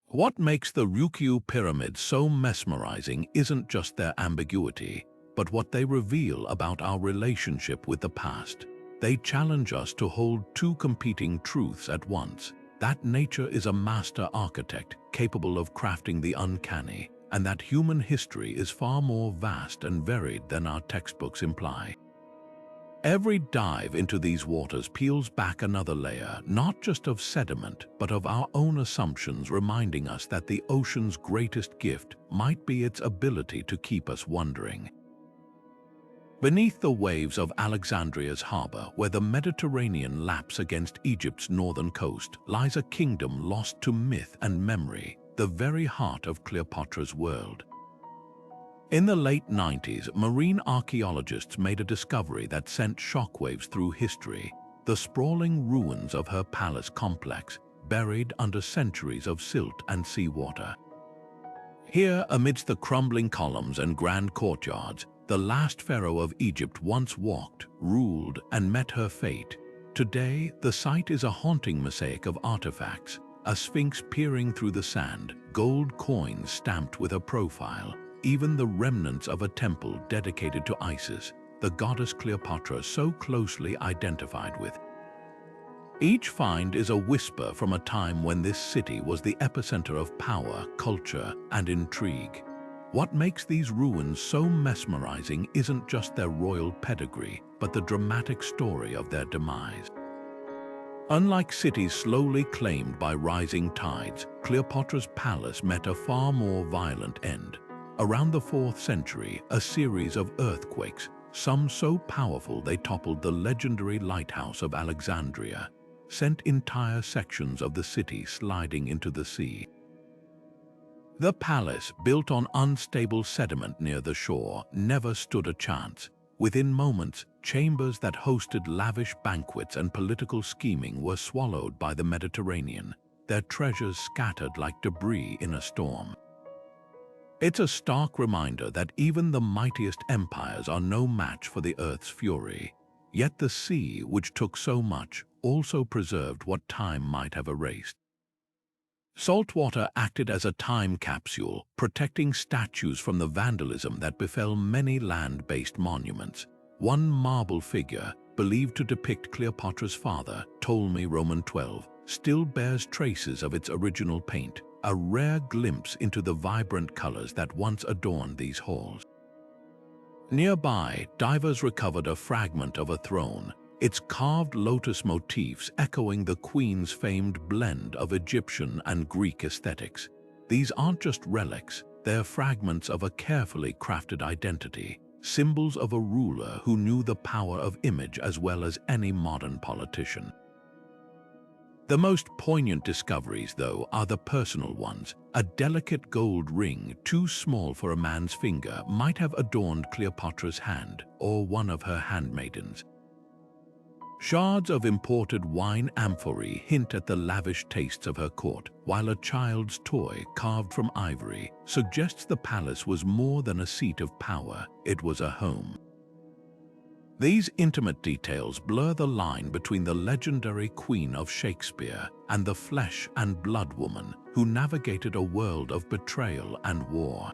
What makes the Ryukyu pyramids so mesmerizing isn't just their ambiguity, but what they reveal about our relationship with the past. They challenge us to hold two competing truths at once: that nature is a master architect capable of crafting the uncanny, and that human history is far more vast and varied than our textbooks imply. Every dive into these waters peels back another layer, not just of sediment, but of our own assumptions, reminding us that the ocean's greatest gift might be its ability to keep us wondering. Beneath the waves of Alexandria's harbor, where the Mediterranean laps against Egypt's northern coast, lies a kingdom lost to myth and memory, the very heart of Cleopatra's world. In the late 90s, marine archaeologists made a discovery that sent shockwaves through history: the sprawling ruins of her palace complex, buried under centuries of silt and seawater. Here, amidst the crumbling columns and grand courtyards, the last pharaoh of Egypt once walked, ruled, and met her fate. Today, the site is a haunting mosaic of artifacts: a sphinx peering through the sand, gold coins stamped with a profile, even the remnants of a temple dedicated to Isis, the goddess Cleopatra so closely identified with. Each find is a whisper from a time when this city was the epicenter of power, culture, and intrigue. What makes these ruins so mesmerizing isn't just their royal pedigree, but the dramatic story of their demise. Unlike cities slowly claimed by rising tides, Cleopatra's palace met a far more violent end. Around the 4th century, a series of earthquakes, some so powerful they toppled the legendary lighthouse of Alexandria, sent entire sections of the city sliding into the sea. The palace, built on unstable sediment near the shore, never stood a chance. Within moments, chambers that hosted lavish banquets and political scheming were swallowed by the Mediterranean, their treasures scattered like debris in a storm. It's a stark reminder that even the mightiest empires are no match for the Earth's fury. Yet the sea, which took so much, also preserved what time might have erased. Saltwater acted as a time capsule, protecting statues from the vandalism that befell many land-based monuments. One marble figure, believed to depict Cleopatra's father, Ptolemy Roman 12, still bears traces of its original paint, a rare glimpse into the vibrant colors that once adorned these halls. Nearby, divers recovered a fragment of a throne, its carved lotus motifs echoing the Queen's famed blend of Egyptian and Greek aesthetics. These aren't just relics, they're fragments of a carefully crafted identity, symbols of a ruler who knew the power of image as well as any modern politician. The most poignant discoveries, though, are the personal ones. A delicate gold ring, too small for a man's finger, might have adorned Cleopatra's hand or one of her handmaidens. Shards of imported wine amphorae hint at the lavish tastes of her court, while a child's toy carved from ivory suggests the palace was more than a seat of power, it was a home. These intimate details blur the line between the legendary Queen of Shakespeare and the flesh and blood woman who navigated a world of betrayal and war.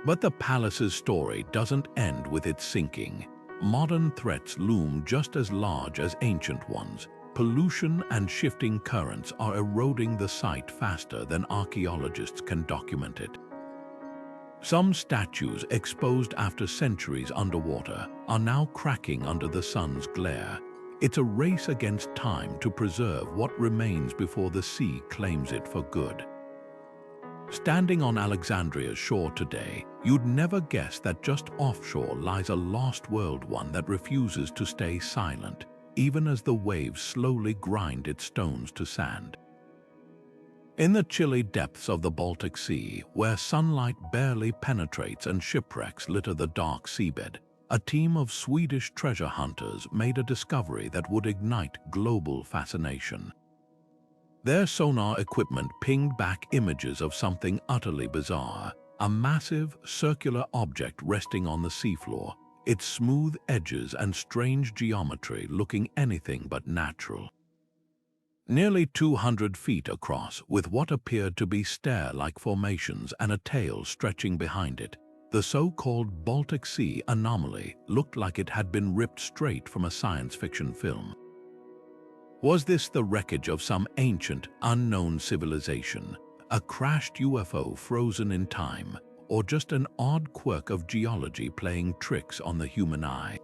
But the palace's story doesn't end with its sinking. Modern threats loom just as large as ancient ones. Pollution and shifting currents are eroding the site faster than archaeologists can document it. Some statues exposed after centuries underwater are now cracking under the sun's glare. It's a race against time to preserve what remains before the sea claims it for good. Standing on Alexandria's shore today, you'd never guess that just offshore lies a lost world, one that refuses to stay silent, even as the waves slowly grind its stones to sand. In the chilly depths of the Baltic Sea, where sunlight barely penetrates and shipwrecks litter the dark seabed, a team of Swedish treasure hunters made a discovery that would ignite global fascination. Their sonar equipment pinged back images of something utterly bizarre, a massive, circular object resting on the seafloor, its smooth edges and strange geometry looking anything but natural. Nearly 200 feet across, with what appeared to be stair-like formations and a tail stretching behind it, the so-called Baltic Sea Anomaly looked like it had been ripped straight from a science fiction film. Was this the wreckage of some ancient, unknown civilization, a crashed UFO frozen in time, or just an odd quirk of geology playing tricks on the human eye?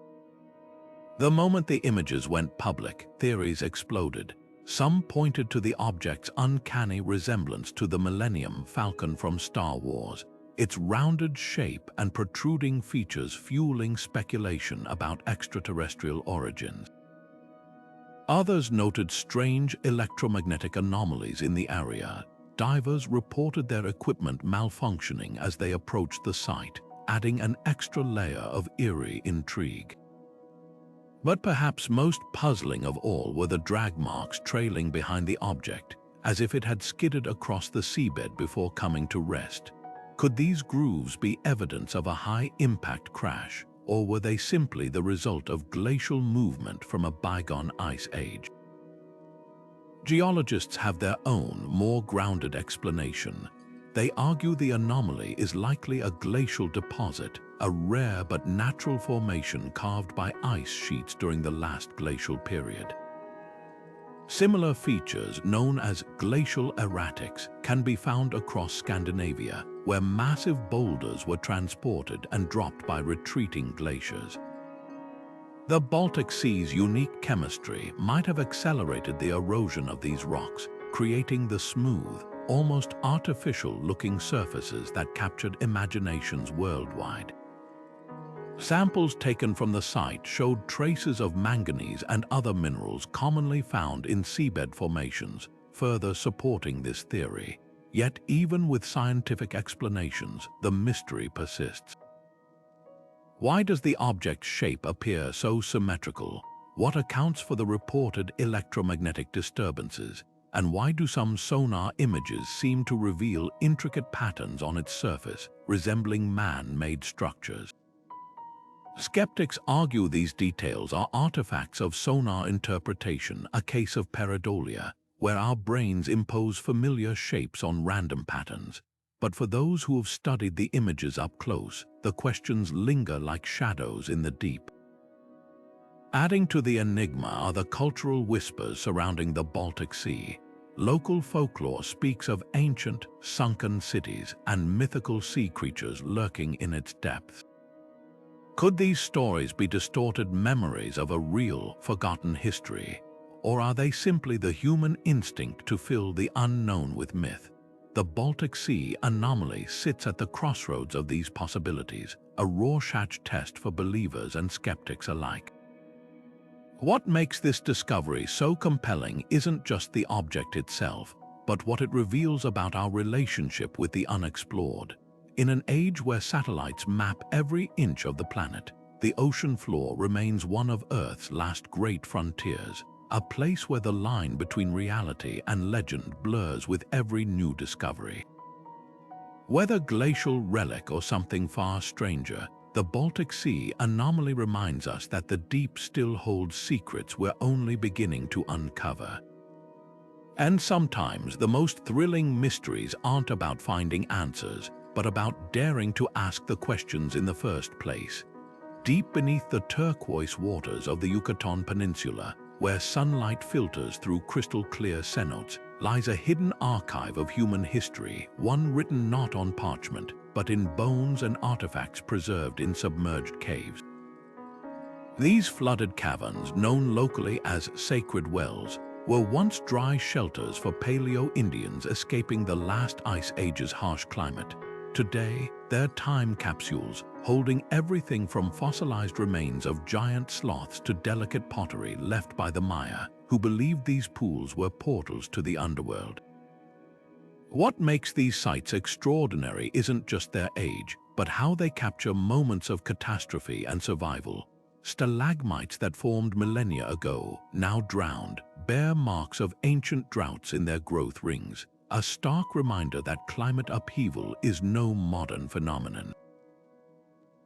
The moment the images went public, theories exploded. Some pointed to the object's uncanny resemblance to the Millennium Falcon from Star Wars, its rounded shape and protruding features fueling speculation about extraterrestrial origins. Others noted strange electromagnetic anomalies in the area. Divers reported their equipment malfunctioning as they approached the site, adding an extra layer of eerie intrigue. But perhaps most puzzling of all were the drag marks trailing behind the object, as if it had skidded across the seabed before coming to rest. Could these grooves be evidence of a high-impact crash, or were they simply the result of glacial movement from a bygone ice age? Geologists have their own, more grounded explanation. They argue the anomaly is likely a glacial deposit, a rare but natural formation carved by ice sheets during the last glacial period. Similar features, known as glacial erratics, can be found across Scandinavia, where massive boulders were transported and dropped by retreating glaciers. The Baltic Sea's unique chemistry might have accelerated the erosion of these rocks, creating the smooth, almost artificial-looking surfaces that captured imaginations worldwide. Samples taken from the site showed traces of manganese and other minerals commonly found in seabed formations, further supporting this theory. Yet even with scientific explanations, the mystery persists. Why does the object's shape appear so symmetrical? What accounts for the reported electromagnetic disturbances? And why do some sonar images seem to reveal intricate patterns on its surface, resembling man-made structures? Skeptics argue these details are artifacts of sonar interpretation, a case of pareidolia, where our brains impose familiar shapes on random patterns. But for those who have studied the images up close, the questions linger like shadows in the deep. Adding to the enigma are the cultural whispers surrounding the Baltic Sea. Local folklore speaks of ancient, sunken cities and mythical sea creatures lurking in its depths. Could these stories be distorted memories of a real, forgotten history? Or are they simply the human instinct to fill the unknown with myth? The Baltic Sea anomaly sits at the crossroads of these possibilities, a Rorschach test for believers and skeptics alike. What makes this discovery so compelling isn't just the object itself, but what it reveals about our relationship with the unexplored. In an age where satellites map every inch of the planet, the ocean floor remains one of Earth's last great frontiers, a place where the line between reality and legend blurs with every new discovery. Whether glacial relic or something far stranger, the Baltic Sea anomaly reminds us that the deep still holds secrets we're only beginning to uncover. And sometimes the most thrilling mysteries aren't about finding answers, but about daring to ask the questions in the first place. Deep beneath the turquoise waters of the Yucatan Peninsula, where sunlight filters through crystal-clear cenotes, lies a hidden archive of human history, one written not on parchment, but in bones and artifacts preserved in submerged caves. These flooded caverns, known locally as sacred wells, were once dry shelters for Paleo-Indians escaping the last ice age's harsh climate. Today, they're time capsules, holding everything from fossilized remains of giant sloths to delicate pottery left by the Maya, who believed these pools were portals to the underworld. What makes these sites extraordinary isn't just their age, but how they capture moments of catastrophe and survival. Stalagmites that formed millennia ago, now drowned, bear marks of ancient droughts in their growth rings, a stark reminder that climate upheaval is no modern phenomenon.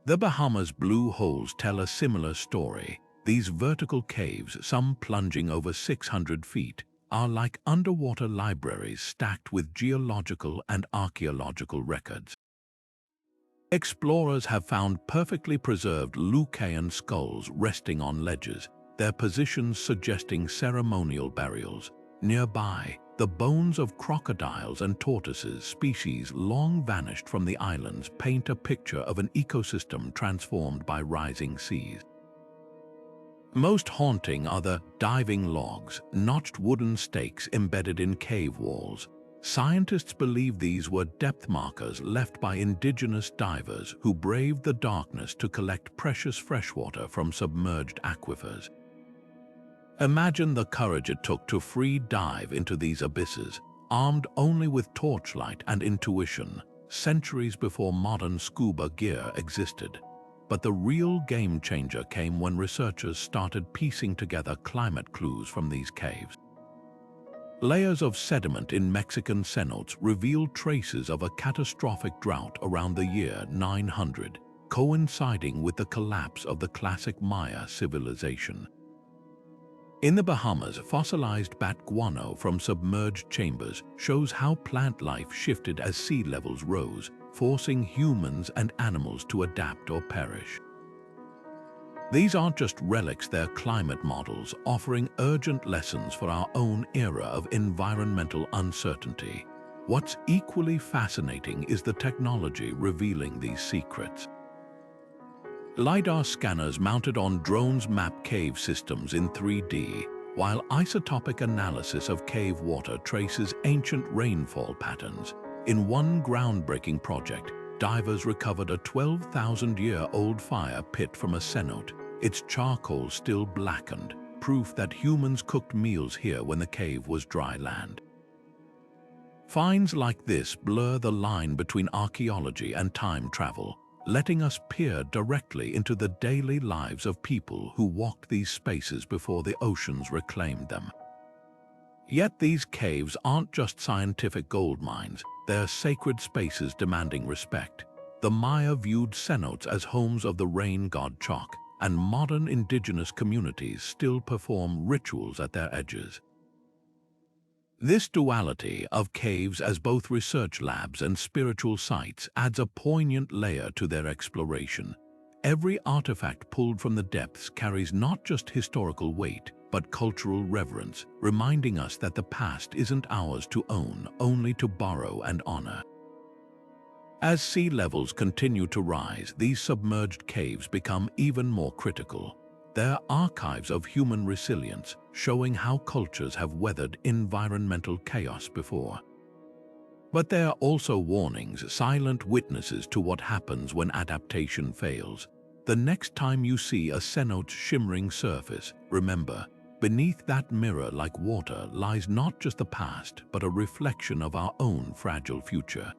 The Bahamas' blue holes tell a similar story. These vertical caves, some plunging over 600 feet, are like underwater libraries stacked with geological and archaeological records. Explorers have found perfectly preserved Leucaean skulls resting on ledges, their positions suggesting ceremonial burials. Nearby, the bones of crocodiles and tortoises, species long vanished from the islands, paint a picture of an ecosystem transformed by rising seas. Most haunting are the diving logs, notched wooden stakes embedded in cave walls. Scientists believe these were depth markers left by indigenous divers who braved the darkness to collect precious freshwater from submerged aquifers. Imagine the courage it took to free dive into these abysses, armed only with torchlight and intuition, centuries before modern scuba gear existed. But the real game changer came when researchers started piecing together climate clues from these caves. Layers of sediment in Mexican cenotes revealed traces of a catastrophic drought around the year 900, coinciding with the collapse of the classic Maya civilization. In the Bahamas, fossilized bat guano from submerged chambers shows how plant life shifted as sea levels rose, forcing humans and animals to adapt or perish. These aren't just relics, they're climate models, offering urgent lessons for our own era of environmental uncertainty. What's equally fascinating is the technology revealing these secrets. LiDAR scanners mounted on drones map cave systems in 3D, while isotopic analysis of cave water traces ancient rainfall patterns. In one groundbreaking project, divers recovered a 12,000-year-old fire pit from a cenote, its charcoal still blackened, proof that humans cooked meals here when the cave was dry land. Finds like this blur the line between archaeology and time travel, letting us peer directly into the daily lives of people who walked these spaces before the oceans reclaimed them. Yet these caves aren't just scientific gold mines, they're sacred spaces demanding respect. The Maya viewed cenotes as homes of the rain god Chok, and modern indigenous communities still perform rituals at their edges. This duality of caves as both research labs and spiritual sites adds a poignant layer to their exploration. Every artifact pulled from the depths carries not just historical weight, but cultural reverence, reminding us that the past isn't ours to own, only to borrow and honor. As sea levels continue to rise, these submerged caves become even more critical. They're archives of human resilience, showing how cultures have weathered environmental chaos before. But they are also warnings, silent witnesses to what happens when adaptation fails. The next time you see a cenote's shimmering surface, remember, beneath that mirror like water lies not just the past, but a reflection of our own fragile future.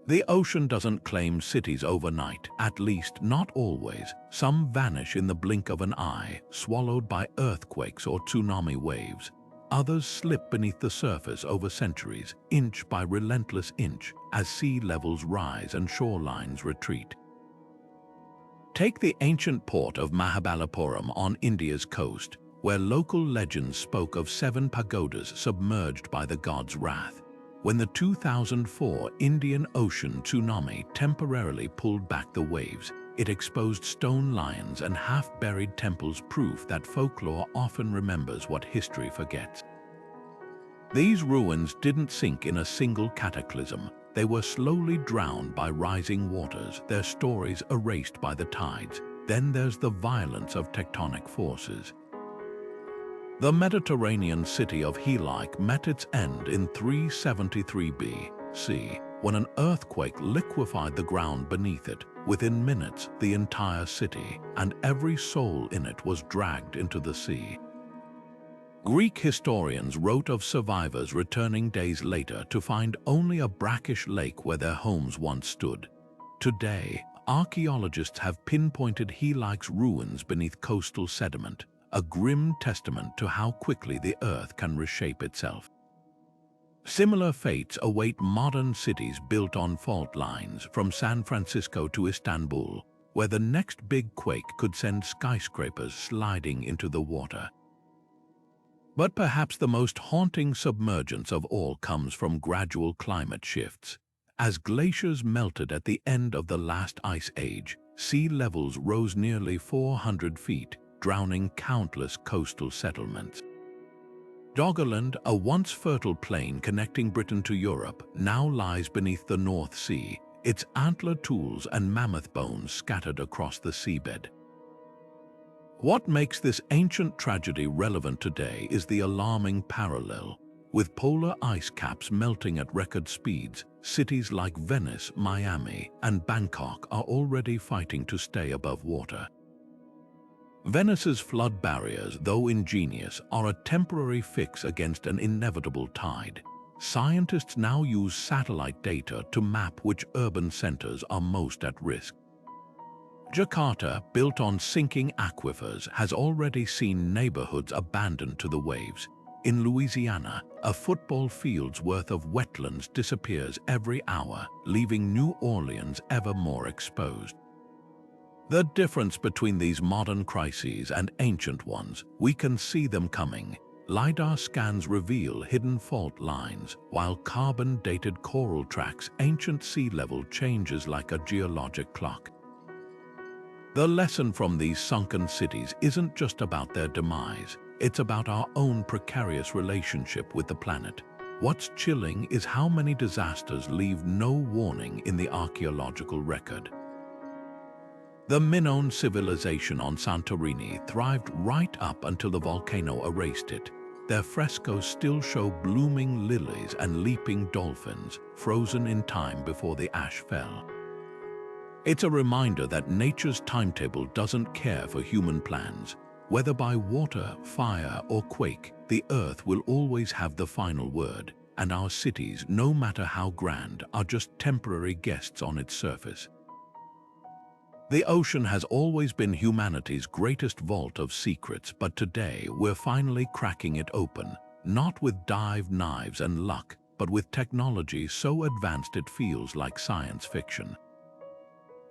The ocean doesn't claim cities overnight, at least not always. Some vanish in the blink of an eye, swallowed by earthquakes or tsunami waves. Others slip beneath the surface over centuries, inch by relentless inch, as sea levels rise and shorelines retreat. Take the ancient port of Mahabalipuram on India's coast, where local legends spoke of 7 pagodas submerged by the god's wrath. When the 2004 Indian Ocean tsunami temporarily pulled back the waves, it exposed stone lions and half-buried temples, proof that folklore often remembers what history forgets. These ruins didn't sink in a single cataclysm. They were slowly drowned by rising waters, their stories erased by the tides. Then there's the violence of tectonic forces. The Mediterranean city of Helike met its end in 373 BC, when an earthquake liquefied the ground beneath it. Within minutes, the entire city and every soul in it was dragged into the sea. Greek historians wrote of survivors returning days later to find only a brackish lake where their homes once stood. Today, archaeologists have pinpointed Helike's ruins beneath coastal sediment, a grim testament to how quickly the earth can reshape itself. Similar fates await modern cities built on fault lines, from San Francisco to Istanbul, where the next big quake could send skyscrapers sliding into the water. But perhaps the most haunting submergence of all comes from gradual climate shifts. As glaciers melted at the end of the last ice age, sea levels rose nearly 400 feet, drowning countless coastal settlements. Doggerland, a once fertile plain connecting Britain to Europe, now lies beneath the North Sea, its antler tools and mammoth bones scattered across the seabed. What makes this ancient tragedy relevant today is the alarming parallel. With polar ice caps melting at record speeds, cities like Venice, Miami, and Bangkok are already fighting to stay above water. Venice's flood barriers, though ingenious, are a temporary fix against an inevitable tide. Scientists now use satellite data to map which urban centers are most at risk. Jakarta, built on sinking aquifers, has already seen neighborhoods abandoned to the waves. In Louisiana, a football field's worth of wetlands disappears every hour, leaving New Orleans ever more exposed. The difference between these modern crises and ancient ones, we can see them coming. LiDAR scans reveal hidden fault lines, while carbon-dated coral tracks ancient sea level changes like a geologic clock. The lesson from these sunken cities isn't just about their demise, it's about our own precarious relationship with the planet. What's chilling is how many disasters leave no warning in the archaeological record. The Minoan civilization on Santorini thrived right up until the volcano erased it. Their frescoes still show blooming lilies and leaping dolphins, frozen in time before the ash fell. It's a reminder that nature's timetable doesn't care for human plans. Whether by water, fire, or quake, the earth will always have the final word, and our cities, no matter how grand, are just temporary guests on its surface. The ocean has always been humanity's greatest vault of secrets, but today we're finally cracking it open, not with dive knives and luck, but with technology so advanced it feels like science fiction.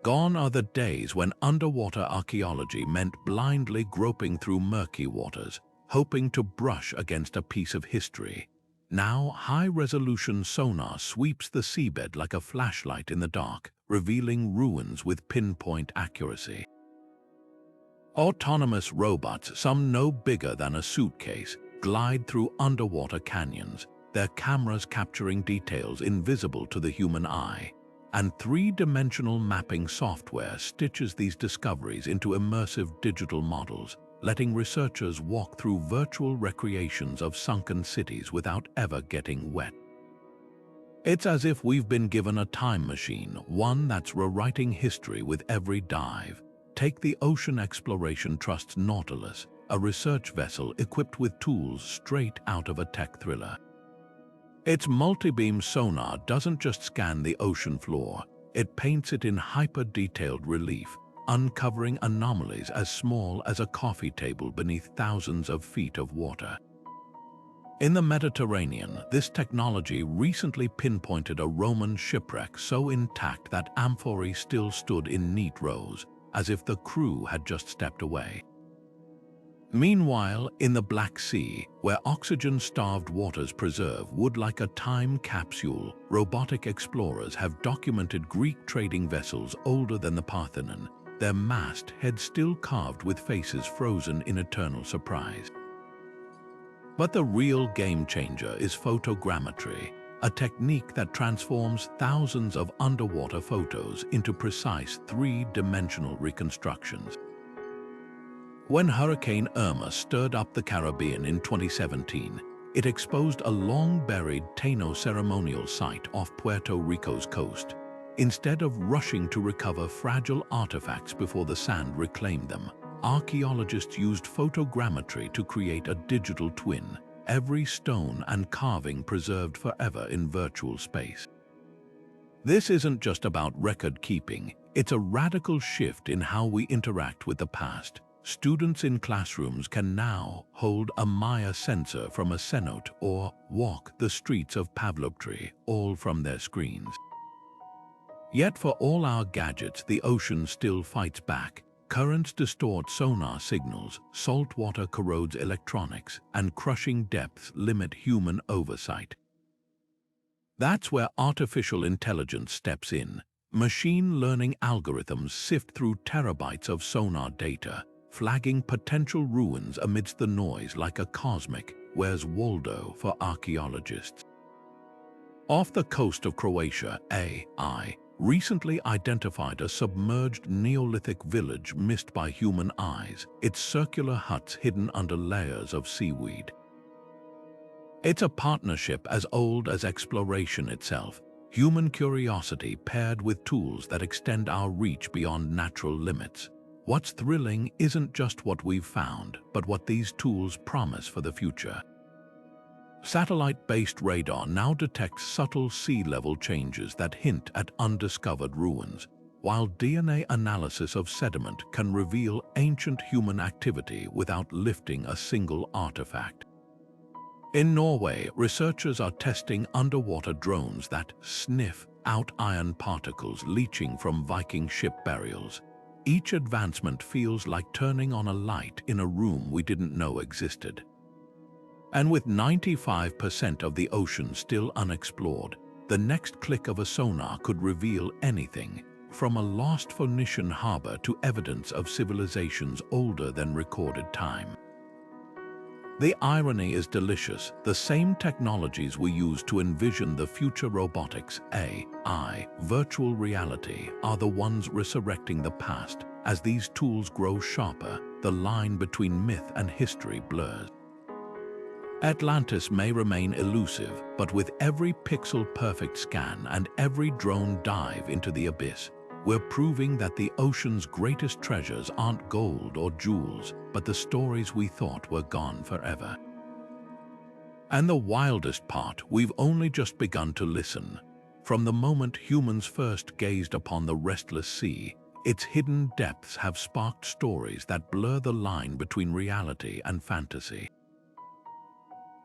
Gone are the days when underwater archaeology meant blindly groping through murky waters, hoping to brush against a piece of history. Now, high-resolution sonar sweeps the seabed like a flashlight in the dark, revealing ruins with pinpoint accuracy. Autonomous robots, some no bigger than a suitcase, glide through underwater canyons, their cameras capturing details invisible to the human eye. And three-dimensional mapping software stitches these discoveries into immersive digital models, letting researchers walk through virtual recreations of sunken cities without ever getting wet. It's as if we've been given a time machine, one that's rewriting history with every dive. Take the Ocean Exploration Trust's Nautilus, a research vessel equipped with tools straight out of a tech thriller. Its multi-beam sonar doesn't just scan the ocean floor, it paints it in hyper-detailed relief, uncovering anomalies as small as a coffee table beneath thousands of feet of water. In the Mediterranean, this technology recently pinpointed a Roman shipwreck so intact that amphorae still stood in neat rows, as if the crew had just stepped away. Meanwhile, in the Black Sea, where oxygen-starved waters preserve wood like a time capsule, robotic explorers have documented Greek trading vessels older than the Parthenon, their mastheads still carved with faces frozen in eternal surprise. But the real game-changer is photogrammetry, a technique that transforms thousands of underwater photos into precise three-dimensional reconstructions. When Hurricane Irma stirred up the Caribbean in 2017, it exposed a long-buried Taino ceremonial site off Puerto Rico's coast. Instead of rushing to recover fragile artifacts before the sand reclaimed them, archaeologists used photogrammetry to create a digital twin, every stone and carving preserved forever in virtual space. This isn't just about record-keeping, it's a radical shift in how we interact with the past. Students in classrooms can now hold a Maya sensor from a cenote or walk the streets of Pavloptery, all from their screens. Yet for all our gadgets, the ocean still fights back. Currents distort sonar signals, salt water corrodes electronics, and crushing depths limit human oversight. That's where artificial intelligence steps in. Machine learning algorithms sift through terabytes of sonar data, flagging potential ruins amidst the noise like a cosmic Where's Waldo for archaeologists. Off the coast of Croatia, AI recently identified a submerged Neolithic village missed by human eyes, its circular huts hidden under layers of seaweed. It's a partnership as old as exploration itself, human curiosity paired with tools that extend our reach beyond natural limits. What's thrilling isn't just what we've found, but what these tools promise for the future. Satellite-based radar now detects subtle sea level changes that hint at undiscovered ruins, while DNA analysis of sediment can reveal ancient human activity without lifting a single artifact. In Norway, researchers are testing underwater drones that sniff out iron particles leaching from Viking ship burials. Each advancement feels like turning on a light in a room we didn't know existed. And with 95% of the ocean still unexplored, the next click of a sonar could reveal anything, from a lost Phoenician harbor to evidence of civilizations older than recorded time. The irony is delicious. The same technologies we use to envision the future robotics, AI, virtual reality, are the ones resurrecting the past. As these tools grow sharper, the line between myth and history blurs. Atlantis may remain elusive, but with every pixel-perfect scan and every drone dive into the abyss, we're proving that the ocean's greatest treasures aren't gold or jewels, but the stories we thought were gone forever. And the wildest part, we've only just begun to listen. From the moment humans first gazed upon the restless sea, its hidden depths have sparked stories that blur the line between reality and fantasy.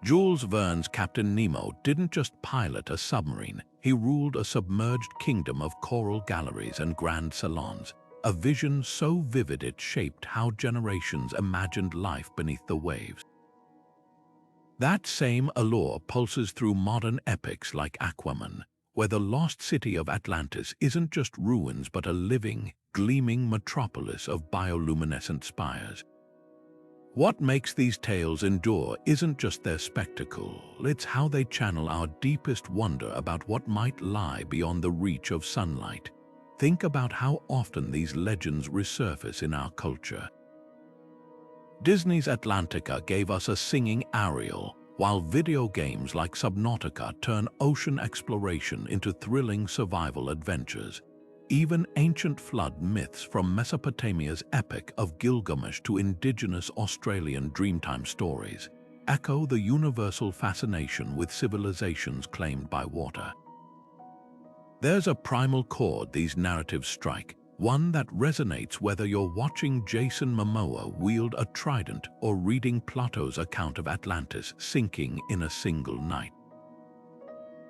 Jules Verne's Captain Nemo didn't just pilot a submarine, he ruled a submerged kingdom of coral galleries and grand salons, a vision so vivid it shaped how generations imagined life beneath the waves. That same allure pulses through modern epics like Aquaman, where the lost city of Atlantis isn't just ruins but a living, gleaming metropolis of bioluminescent spires. What makes these tales endure isn't just their spectacle, it's how they channel our deepest wonder about what might lie beyond the reach of sunlight. Think about how often these legends resurface in our culture. Disney's Atlantica gave us a singing Ariel, while video games like Subnautica turn ocean exploration into thrilling survival adventures. Even ancient flood myths from Mesopotamia's Epic of Gilgamesh to indigenous Australian Dreamtime stories echo the universal fascination with civilizations claimed by water. There's a primal chord these narratives strike, one that resonates whether you're watching Jason Momoa wield a trident or reading Plato's account of Atlantis sinking in a single night.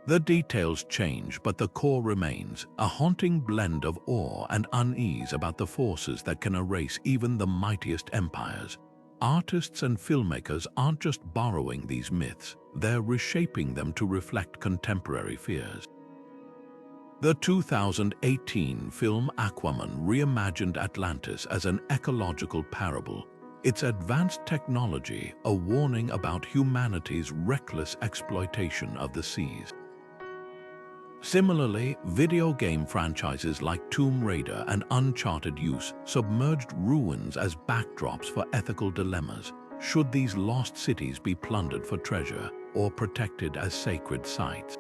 The details change, but the core remains, a haunting blend of awe and unease about the forces that can erase even the mightiest empires. Artists and filmmakers aren't just borrowing these myths, they're reshaping them to reflect contemporary fears. The 2018 film Aquaman reimagined Atlantis as an ecological parable, its advanced technology a warning about humanity's reckless exploitation of the seas. Similarly, video game franchises like Tomb Raider and Uncharted use submerged ruins as backdrops for ethical dilemmas. Should these lost cities be plundered for treasure or protected as sacred sites?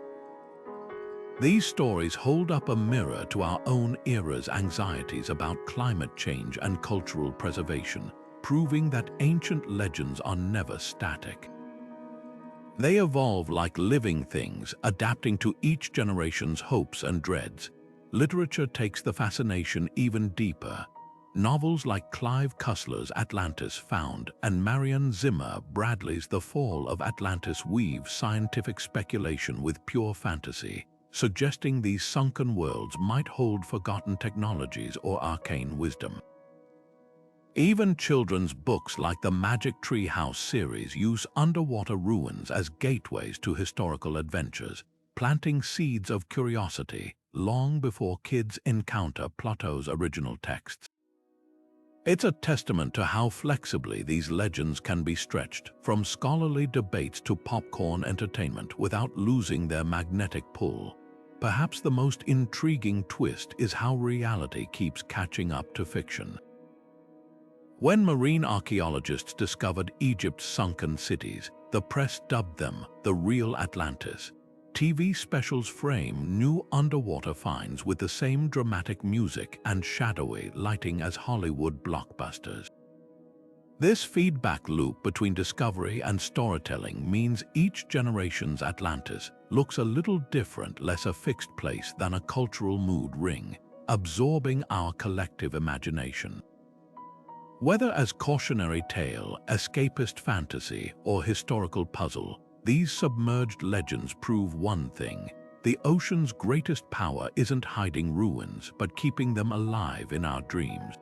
These stories hold up a mirror to our own era's anxieties about climate change and cultural preservation, proving that ancient legends are never static. They evolve like living things, adapting to each generation's hopes and dreads. Literature takes the fascination even deeper. Novels like Clive Cussler's Atlantis Found and Marion Zimmer Bradley's The Fall of Atlantis weave scientific speculation with pure fantasy, suggesting these sunken worlds might hold forgotten technologies or arcane wisdom. Even children's books like the Magic Tree House series use underwater ruins as gateways to historical adventures, planting seeds of curiosity long before kids encounter Plato's original texts. It's a testament to how flexibly these legends can be stretched, from scholarly debates to popcorn entertainment without losing their magnetic pull. Perhaps the most intriguing twist is how reality keeps catching up to fiction. When marine archaeologists discovered Egypt's sunken cities, the press dubbed them the real Atlantis. TV specials frame new underwater finds with the same dramatic music and shadowy lighting as Hollywood blockbusters. This feedback loop between discovery and storytelling means each generation's Atlantis looks a little different, less a fixed place than a cultural mood ring, absorbing our collective imagination. Whether as cautionary tale, escapist fantasy, or historical puzzle, these submerged legends prove one thing: the ocean's greatest power isn't hiding ruins, but keeping them alive in our dreams.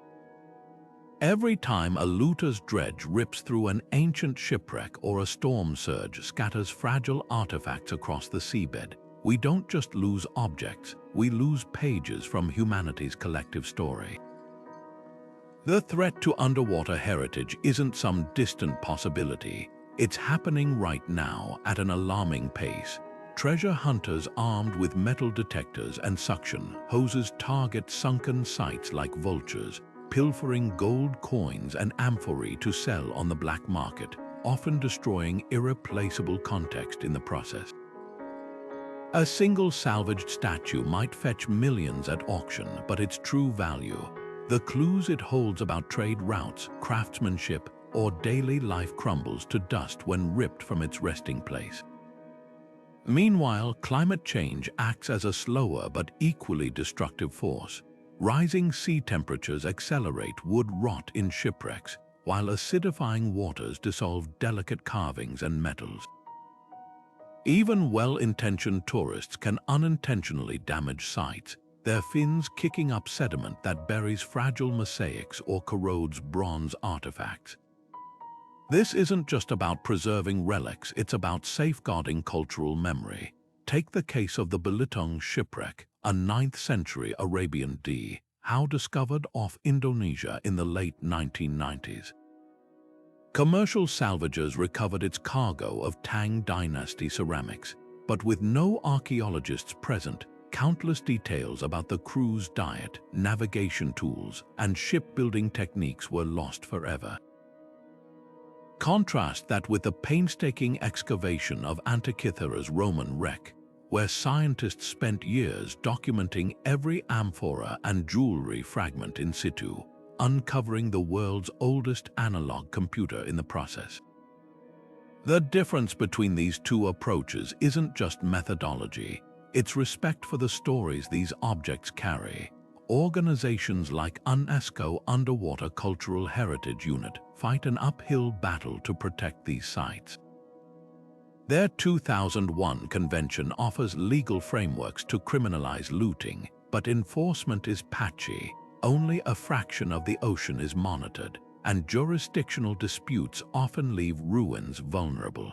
Every time a looter's dredge rips through an ancient shipwreck or a storm surge scatters fragile artifacts across the seabed, we don't just lose objects, we lose pages from humanity's collective story. The threat to underwater heritage isn't some distant possibility. It's happening right now at an alarming pace. Treasure hunters armed with metal detectors and suction hoses target sunken sites like vultures, pilfering gold coins and amphorae to sell on the black market, often destroying irreplaceable context in the process. A single salvaged statue might fetch millions at auction, but its true value, the clues it holds about trade routes, craftsmanship, or daily life crumbles to dust when ripped from its resting place. Meanwhile, climate change acts as a slower but equally destructive force. Rising sea temperatures accelerate wood rot in shipwrecks, while acidifying waters dissolve delicate carvings and metals. Even well-intentioned tourists can unintentionally damage sites, their fins kicking up sediment that buries fragile mosaics or corrodes bronze artifacts. This isn't just about preserving relics, it's about safeguarding cultural memory. Take the case of the Belitung shipwreck, a 9th century Arabian dhow discovered off Indonesia in the late 1990s. Commercial salvagers recovered its cargo of Tang Dynasty ceramics, but with no archaeologists present, countless details about the crew's diet, navigation tools, and shipbuilding techniques were lost forever. Contrast that with the painstaking excavation of Antikythera's Roman wreck, where scientists spent years documenting every amphora and jewelry fragment in situ, uncovering the world's oldest analog computer in the process. The difference between these two approaches isn't just methodology, it's respect for the stories these objects carry. Organizations like UNESCO Underwater Cultural Heritage Unit fight an uphill battle to protect these sites. Their 2001 convention offers legal frameworks to criminalize looting, but enforcement is patchy. Only a fraction of the ocean is monitored, and jurisdictional disputes often leave ruins vulnerable.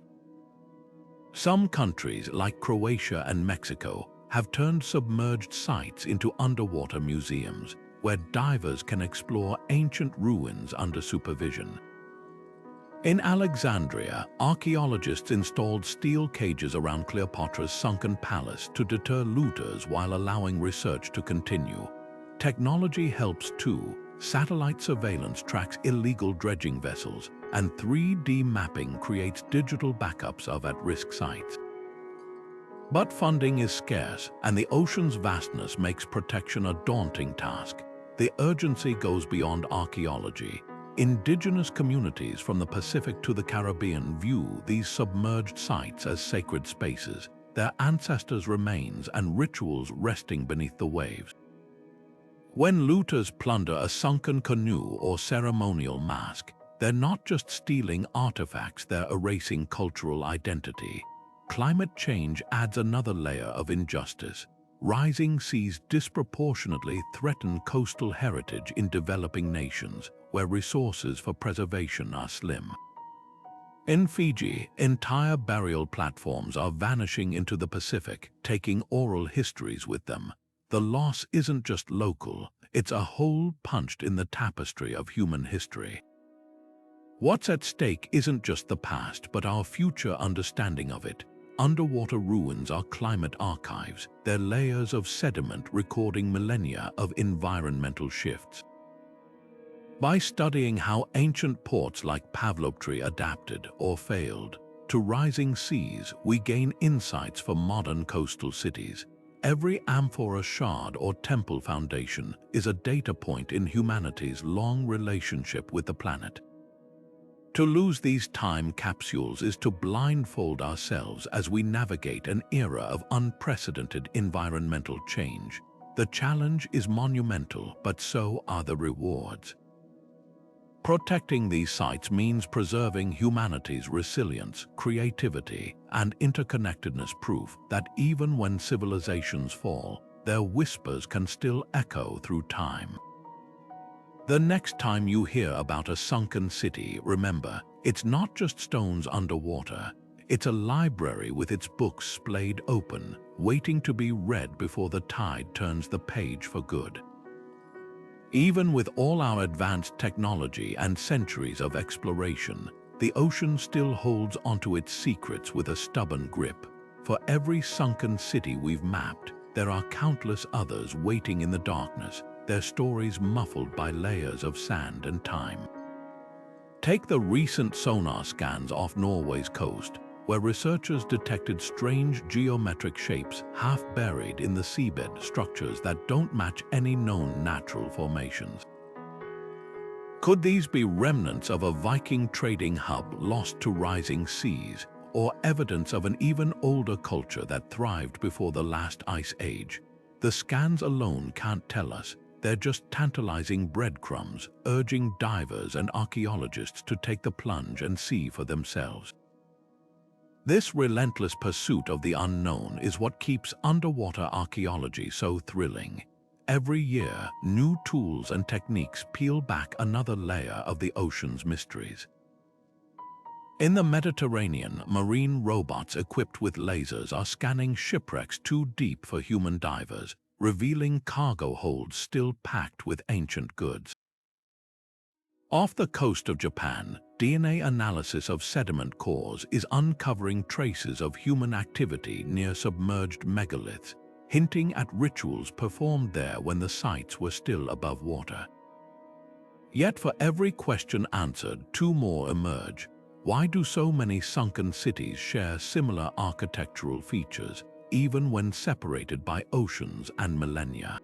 Some countries, like Croatia and Mexico, have turned submerged sites into underwater museums, where divers can explore ancient ruins under supervision. In Alexandria, archaeologists installed steel cages around Cleopatra's sunken palace to deter looters while allowing research to continue. Technology helps too. Satellite surveillance tracks illegal dredging vessels, and 3D mapping creates digital backups of at-risk sites. But funding is scarce, and the ocean's vastness makes protection a daunting task. The urgency goes beyond archaeology. Indigenous communities from the Pacific to the Caribbean view these submerged sites as sacred spaces, their ancestors' remains and rituals resting beneath the waves. When looters plunder a sunken canoe or ceremonial mask, they're not just stealing artifacts, they're erasing cultural identity. Climate change adds another layer of injustice. Rising seas disproportionately threaten coastal heritage in developing nations, where resources for preservation are slim. In Fiji, entire burial platforms are vanishing into the Pacific, taking oral histories with them. The loss isn't just local, it's a hole punched in the tapestry of human history. What's at stake isn't just the past, but our future understanding of it. Underwater ruins are climate archives, they're layers of sediment recording millennia of environmental shifts. By studying how ancient ports like Pavloptery adapted or failed to rising seas, we gain insights for modern coastal cities. Every amphora shard or temple foundation is a data point in humanity's long relationship with the planet. To lose these time capsules is to blindfold ourselves as we navigate an era of unprecedented environmental change. The challenge is monumental, but so are the rewards. Protecting these sites means preserving humanity's resilience, creativity, and interconnectedness, proof that even when civilizations fall, their whispers can still echo through time. The next time you hear about a sunken city, remember, it's not just stones underwater. It's a library with its books splayed open, waiting to be read before the tide turns the page for good. Even with all our advanced technology and centuries of exploration, the ocean still holds onto its secrets with a stubborn grip. For every sunken city we've mapped, there are countless others waiting in the darkness, their stories muffled by layers of sand and time. Take the recent sonar scans off Norway's coast, where researchers detected strange geometric shapes half buried in the seabed, structures that don't match any known natural formations. Could these be remnants of a Viking trading hub lost to rising seas, or evidence of an even older culture that thrived before the last ice age? The scans alone can't tell us, they're just tantalizing breadcrumbs, urging divers and archaeologists to take the plunge and see for themselves. This relentless pursuit of the unknown is what keeps underwater archaeology so thrilling. Every year, new tools and techniques peel back another layer of the ocean's mysteries. In the Mediterranean, marine robots equipped with lasers are scanning shipwrecks too deep for human divers, revealing cargo holds still packed with ancient goods. Off the coast of Japan, DNA analysis of sediment cores is uncovering traces of human activity near submerged megaliths, hinting at rituals performed there when the sites were still above water. Yet for every question answered, two more emerge. Why do so many sunken cities share similar architectural features, even when separated by oceans and millennia?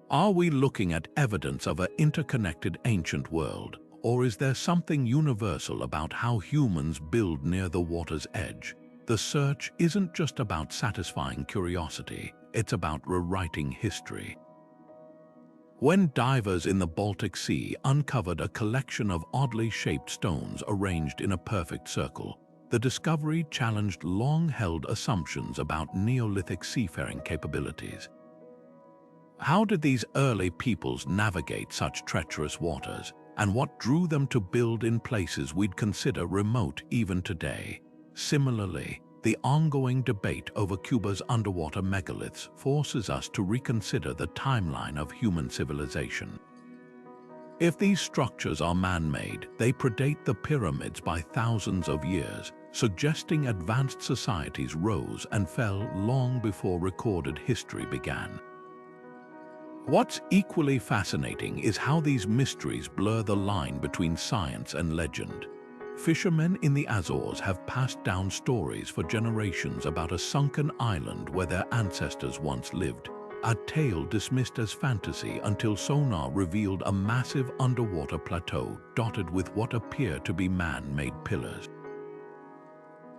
Are we looking at evidence of an interconnected ancient world, or is there something universal about how humans build near the water's edge? The search isn't just about satisfying curiosity, it's about rewriting history. When divers in the Baltic Sea uncovered a collection of oddly shaped stones arranged in a perfect circle, the discovery challenged long-held assumptions about Neolithic seafaring capabilities. How did these early peoples navigate such treacherous waters, and what drew them to build in places we'd consider remote even today? Similarly, the ongoing debate over Cuba's underwater megaliths forces us to reconsider the timeline of human civilization. If these structures are man-made, they predate the pyramids by thousands of years, suggesting advanced societies rose and fell long before recorded history began. What's equally fascinating is how these mysteries blur the line between science and legend. Fishermen in the Azores have passed down stories for generations about a sunken island where their ancestors once lived, a tale dismissed as fantasy until sonar revealed a massive underwater plateau dotted with what appear to be man-made pillars.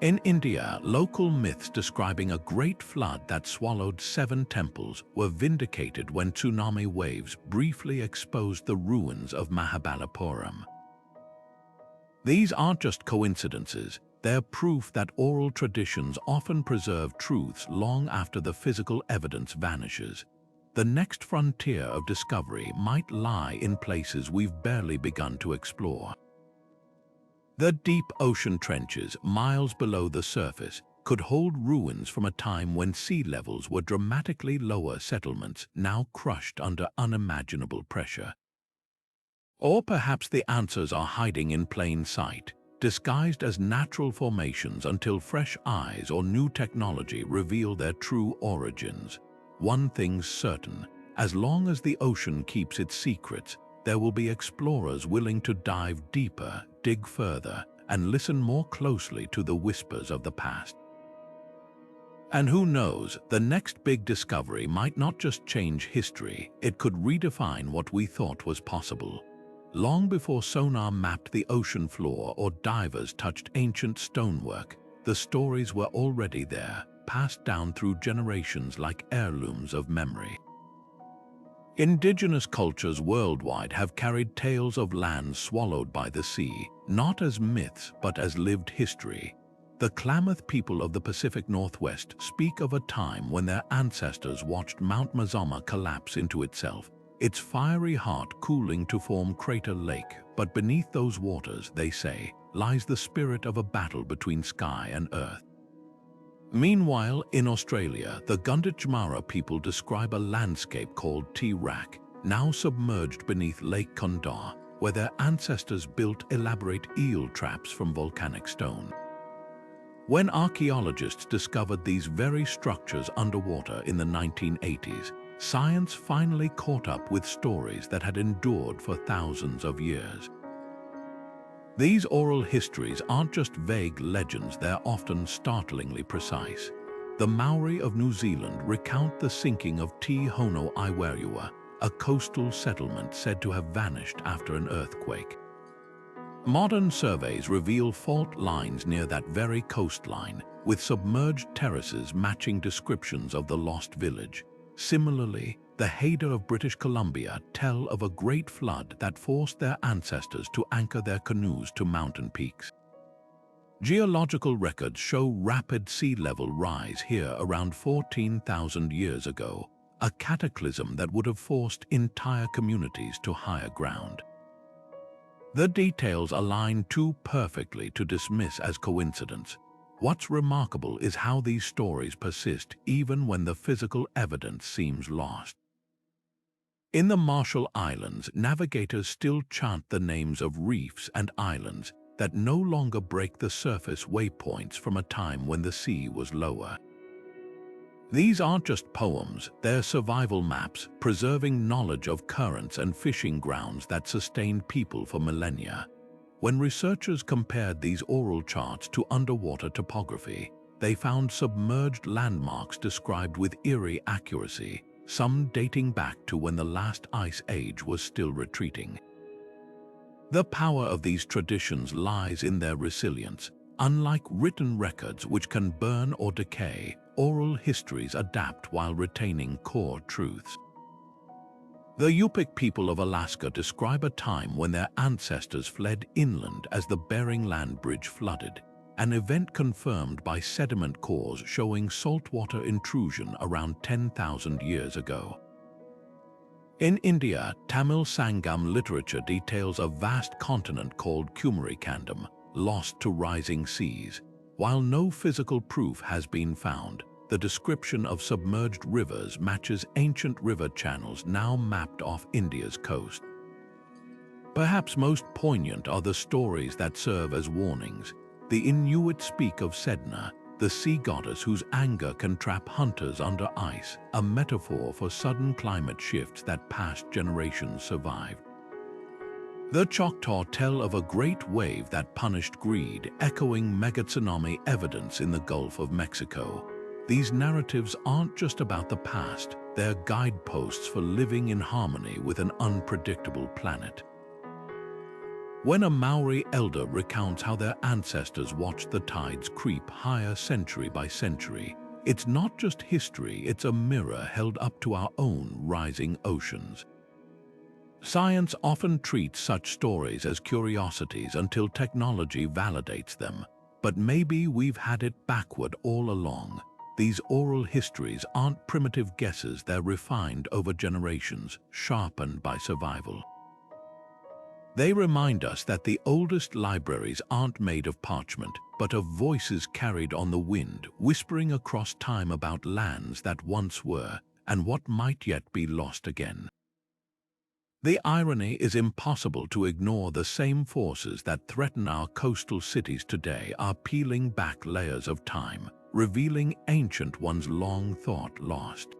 In India, local myths describing a great flood that swallowed 7 temples were vindicated when tsunami waves briefly exposed the ruins of Mahabalipuram. These aren't just coincidences, they're proof that oral traditions often preserve truths long after the physical evidence vanishes. The next frontier of discovery might lie in places we've barely begun to explore. The deep ocean trenches, miles below the surface, could hold ruins from a time when sea levels were dramatically lower settlements now crushed under unimaginable pressure. Or perhaps the answers are hiding in plain sight, disguised as natural formations until fresh eyes or new technology reveal their true origins. One thing's certain, as long as the ocean keeps its secrets, there will be explorers willing to dive deeper, dig further, and listen more closely to the whispers of the past. And who knows, the next big discovery might not just change history, it could redefine what we thought was possible. Long before sonar mapped the ocean floor or divers touched ancient stonework, the stories were already there, passed down through generations like heirlooms of memory. Indigenous cultures worldwide have carried tales of lands swallowed by the sea, not as myths but as lived history. The Klamath people of the Pacific Northwest speak of a time when their ancestors watched Mount Mazama collapse into itself, its fiery heart cooling to form Crater Lake, but beneath those waters, they say, lies the spirit of a battle between sky and earth. Meanwhile, in Australia, the Gunditjmara people describe a landscape called T-Rack, now submerged beneath Lake Kundar, where their ancestors built elaborate eel traps from volcanic stone. When archaeologists discovered these very structures underwater in the 1980s, science finally caught up with stories that had endured for thousands of years. These oral histories aren't just vague legends, they're often startlingly precise. The Maori of New Zealand recount the sinking of Te Hono Iwerua, a coastal settlement said to have vanished after an earthquake. Modern surveys reveal fault lines near that very coastline, with submerged terraces matching descriptions of the lost village. Similarly, the Haida of British Columbia tell of a great flood that forced their ancestors to anchor their canoes to mountain peaks. Geological records show rapid sea level rise here around 14,000 years ago, a cataclysm that would have forced entire communities to higher ground. The details align too perfectly to dismiss as coincidence. What's remarkable is how these stories persist even when the physical evidence seems lost. In the Marshall Islands, navigators still chant the names of reefs and islands that no longer break the surface waypoints from a time when the sea was lower. These aren't just poems, they're survival maps, preserving knowledge of currents and fishing grounds that sustained people for millennia. When researchers compared these oral charts to underwater topography, they found submerged landmarks described with eerie accuracy, some dating back to when the last ice age was still retreating. The power of these traditions lies in their resilience. Unlike written records which can burn or decay, oral histories adapt while retaining core truths. The Yupik people of Alaska describe a time when their ancestors fled inland as the Bering Land Bridge flooded, an event confirmed by sediment cores showing saltwater intrusion around 10,000 years ago. In India, Tamil Sangam literature details a vast continent called Kumarikandam, lost to rising seas. While no physical proof has been found, the description of submerged rivers matches ancient river channels now mapped off India's coast. Perhaps most poignant are the stories that serve as warnings. The Inuit speak of Sedna, the sea goddess whose anger can trap hunters under ice, a metaphor for sudden climate shifts that past generations survived. The Choctaw tell of a great wave that punished greed, echoing megatsunami evidence in the Gulf of Mexico. These narratives aren't just about the past, they're guideposts for living in harmony with an unpredictable planet. When a Maori elder recounts how their ancestors watched the tides creep higher century by century, it's not just history, it's a mirror held up to our own rising oceans. Science often treats such stories as curiosities until technology validates them, but maybe we've had it backward all along. These oral histories aren't primitive guesses, they're refined over generations, sharpened by survival. They remind us that the oldest libraries aren't made of parchment, but of voices carried on the wind, whispering across time about lands that once were, and what might yet be lost again. The irony is impossible to ignore. The same forces that threaten our coastal cities today are peeling back layers of time, revealing ancient ones long thought lost.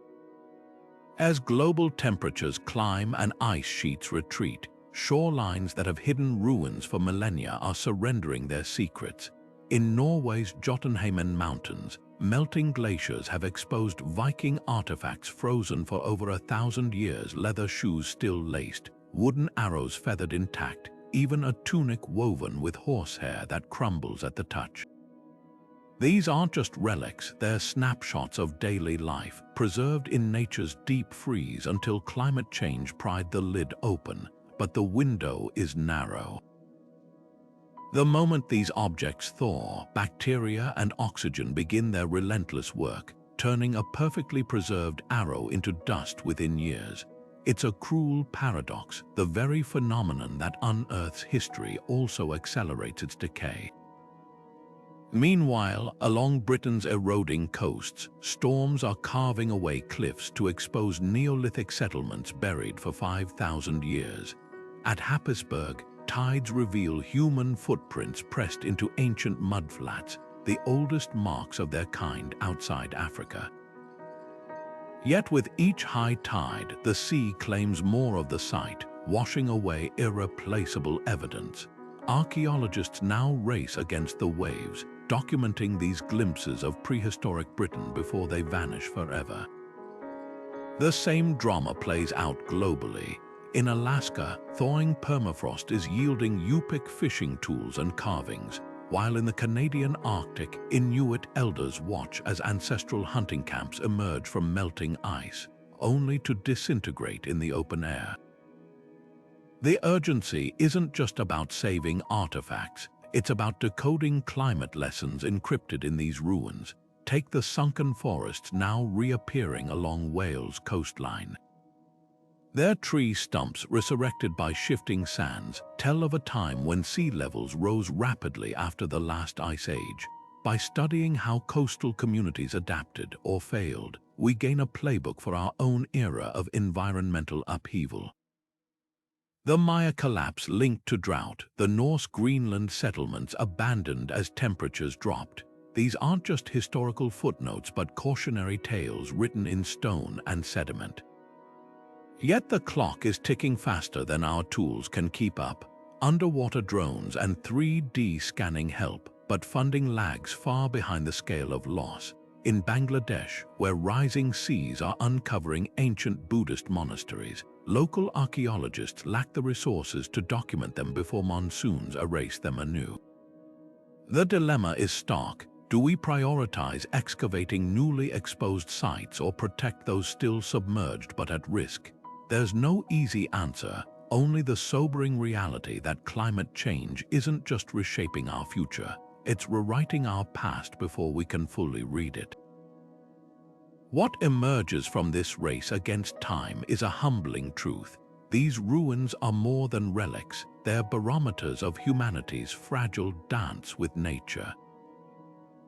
As global temperatures climb and ice sheets retreat, shorelines that have hidden ruins for millennia are surrendering their secrets. In Norway's Jotunheimen Mountains, melting glaciers have exposed Viking artifacts frozen for over 1,000 years, leather shoes still laced, wooden arrows feathered intact, even a tunic woven with horsehair that crumbles at the touch. These aren't just relics, they're snapshots of daily life, preserved in nature's deep freeze until climate change pried the lid open, but the window is narrow. The moment these objects thaw, bacteria and oxygen begin their relentless work, turning a perfectly preserved arrow into dust within years. It's a cruel paradox. The very phenomenon that unearths history also accelerates its decay. Meanwhile, along Britain's eroding coasts, storms are carving away cliffs to expose Neolithic settlements buried for 5,000 years. At Happisburgh, tides reveal human footprints pressed into ancient mudflats, the oldest marks of their kind outside Africa. Yet with each high tide, the sea claims more of the site, washing away irreplaceable evidence. Archaeologists now race against the waves, documenting these glimpses of prehistoric Britain before they vanish forever. The same drama plays out globally. In Alaska, thawing permafrost is yielding Yupik fishing tools and carvings, while in the Canadian Arctic, Inuit elders watch as ancestral hunting camps emerge from melting ice, only to disintegrate in the open air. The urgency isn't just about saving artifacts, it's about decoding climate lessons encrypted in these ruins. Take the sunken forests now reappearing along Wales' coastline. Their tree stumps, resurrected by shifting sands, tell of a time when sea levels rose rapidly after the last ice age. By studying how coastal communities adapted or failed, we gain a playbook for our own era of environmental upheaval. The Maya collapse linked to drought, the Norse Greenland settlements abandoned as temperatures dropped. These aren't just historical footnotes but cautionary tales written in stone and sediment. Yet the clock is ticking faster than our tools can keep up. Underwater drones and 3D scanning help, but funding lags far behind the scale of loss. In Bangladesh, where rising seas are uncovering ancient Buddhist monasteries, local archaeologists lack the resources to document them before monsoons erase them anew. The dilemma is stark. Do we prioritize excavating newly exposed sites or protect those still submerged but at risk? There's no easy answer, only the sobering reality that climate change isn't just reshaping our future, it's rewriting our past before we can fully read it. What emerges from this race against time is a humbling truth. These ruins are more than relics, they're barometers of humanity's fragile dance with nature.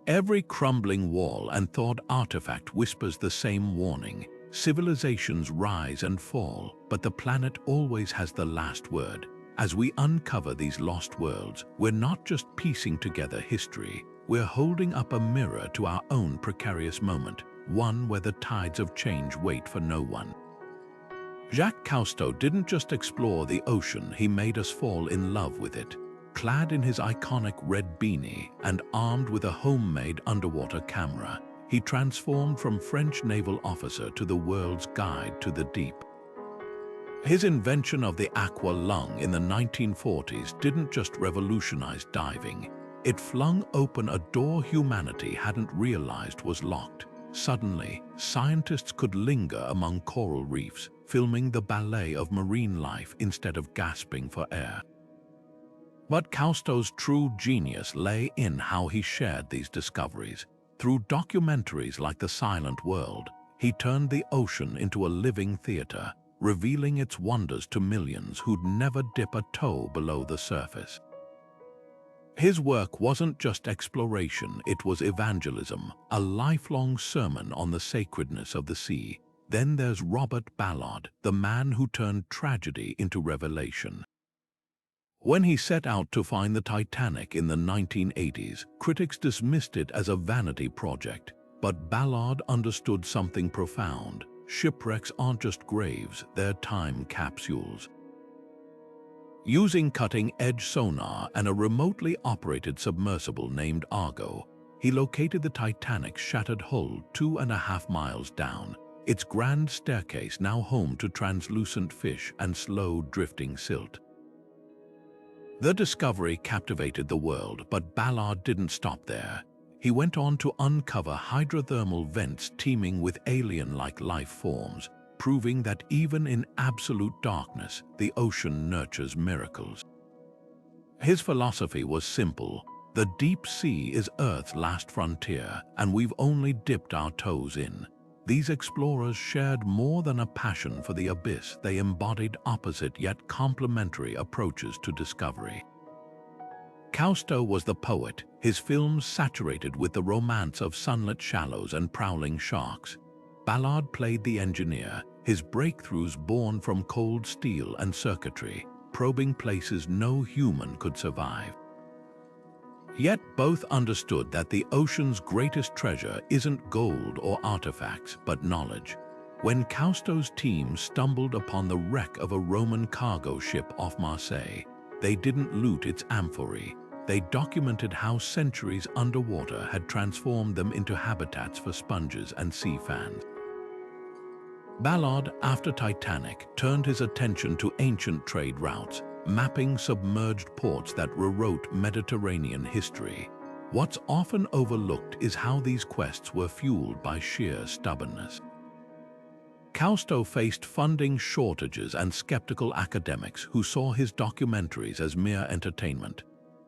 Every crumbling wall and thawed artifact whispers the same warning. Civilizations rise and fall, but the planet always has the last word. As we uncover these lost worlds, we're not just piecing together history, we're holding up a mirror to our own precarious moment, one where the tides of change wait for no one. Jacques Cousteau didn't just explore the ocean, he made us fall in love with it. Clad in his iconic red beanie and armed with a homemade underwater camera, he transformed from French naval officer to the world's guide to the deep. His invention of the aqua lung in the 1940s didn't just revolutionize diving, it flung open a door humanity hadn't realized was locked. Suddenly, scientists could linger among coral reefs, filming the ballet of marine life instead of gasping for air. But Cousteau's true genius lay in how he shared these discoveries. Through documentaries like The Silent World, he turned the ocean into a living theater, revealing its wonders to millions who'd never dip a toe below the surface. His work wasn't just exploration, it was evangelism, a lifelong sermon on the sacredness of the sea. Then there's Robert Ballard, the man who turned tragedy into revelation. When he set out to find the Titanic in the 1980s, critics dismissed it as a vanity project. But Ballard understood something profound. Shipwrecks aren't just graves, they're time capsules. Using cutting-edge sonar and a remotely operated submersible named Argo, he located the Titanic's shattered hull 2.5 miles down, its grand staircase now home to translucent fish and slow drifting silt. The discovery captivated the world, but Ballard didn't stop there. He went on to uncover hydrothermal vents teeming with alien-like life forms, proving that even in absolute darkness, the ocean nurtures miracles. His philosophy was simple. The deep sea is Earth's last frontier, and we've only dipped our toes in. These explorers shared more than a passion for the abyss, they embodied opposite yet complementary approaches to discovery. Cousteau was the poet, his films saturated with the romance of sunlit shallows and prowling sharks. Ballard played the engineer, his breakthroughs born from cold steel and circuitry, probing places no human could survive. Yet both understood that the ocean's greatest treasure isn't gold or artifacts, but knowledge. When Cousteau's team stumbled upon the wreck of a Roman cargo ship off Marseille, they didn't loot its amphorae. They documented how centuries underwater had transformed them into habitats for sponges and sea fans. Ballard, after Titanic, turned his attention to ancient trade routes, mapping submerged ports that rewrote Mediterranean history. What's often overlooked is how these quests were fueled by sheer stubbornness. Cousteau faced funding shortages and skeptical academics who saw his documentaries as mere entertainment.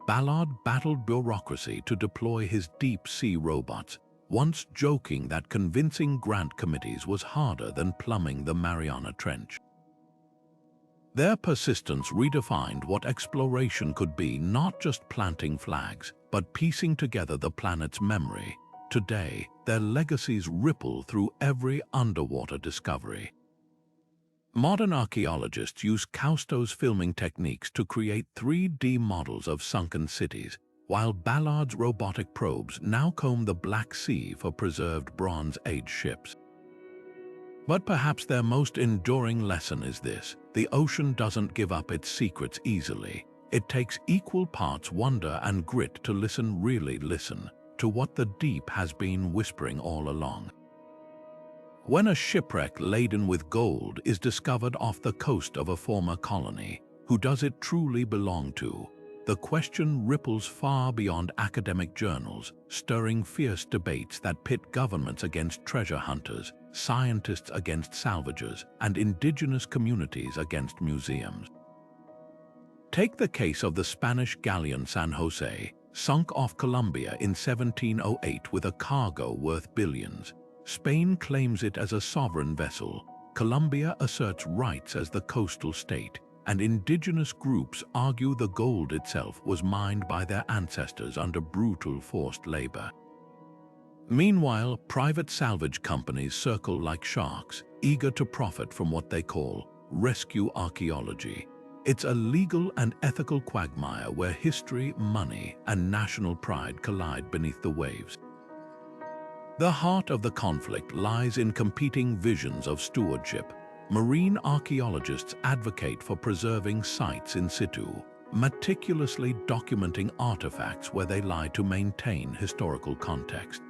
Ballard battled bureaucracy to deploy his deep-sea robots, once joking that convincing grant committees was harder than plumbing the Mariana Trench. Their persistence redefined what exploration could be, not just planting flags, but piecing together the planet's memory. Today, their legacies ripple through every underwater discovery. Modern archaeologists use Cousteau's filming techniques to create 3D models of sunken cities, while Ballard's robotic probes now comb the Black Sea for preserved Bronze Age ships. But perhaps their most enduring lesson is this: the ocean doesn't give up its secrets easily. It takes equal parts wonder and grit to really listen to what the deep has been whispering all along. When a shipwreck laden with gold is discovered off the coast of a former colony, who does it truly belong to? The question ripples far beyond academic journals, stirring fierce debates that pit governments against treasure hunters, scientists against salvagers, and indigenous communities against museums. Take the case of the Spanish galleon San Jose, sunk off Colombia in 1708 with a cargo worth billions. Spain claims it as a sovereign vessel, Colombia asserts rights as the coastal state, and indigenous groups argue the gold itself was mined by their ancestors under brutal forced labor. Meanwhile, private salvage companies circle like sharks, eager to profit from what they call rescue archaeology. It's a legal and ethical quagmire where history, money, and national pride collide beneath the waves. The heart of the conflict lies in competing visions of stewardship. Marine archaeologists advocate for preserving sites in situ, meticulously documenting artifacts where they lie to maintain historical context.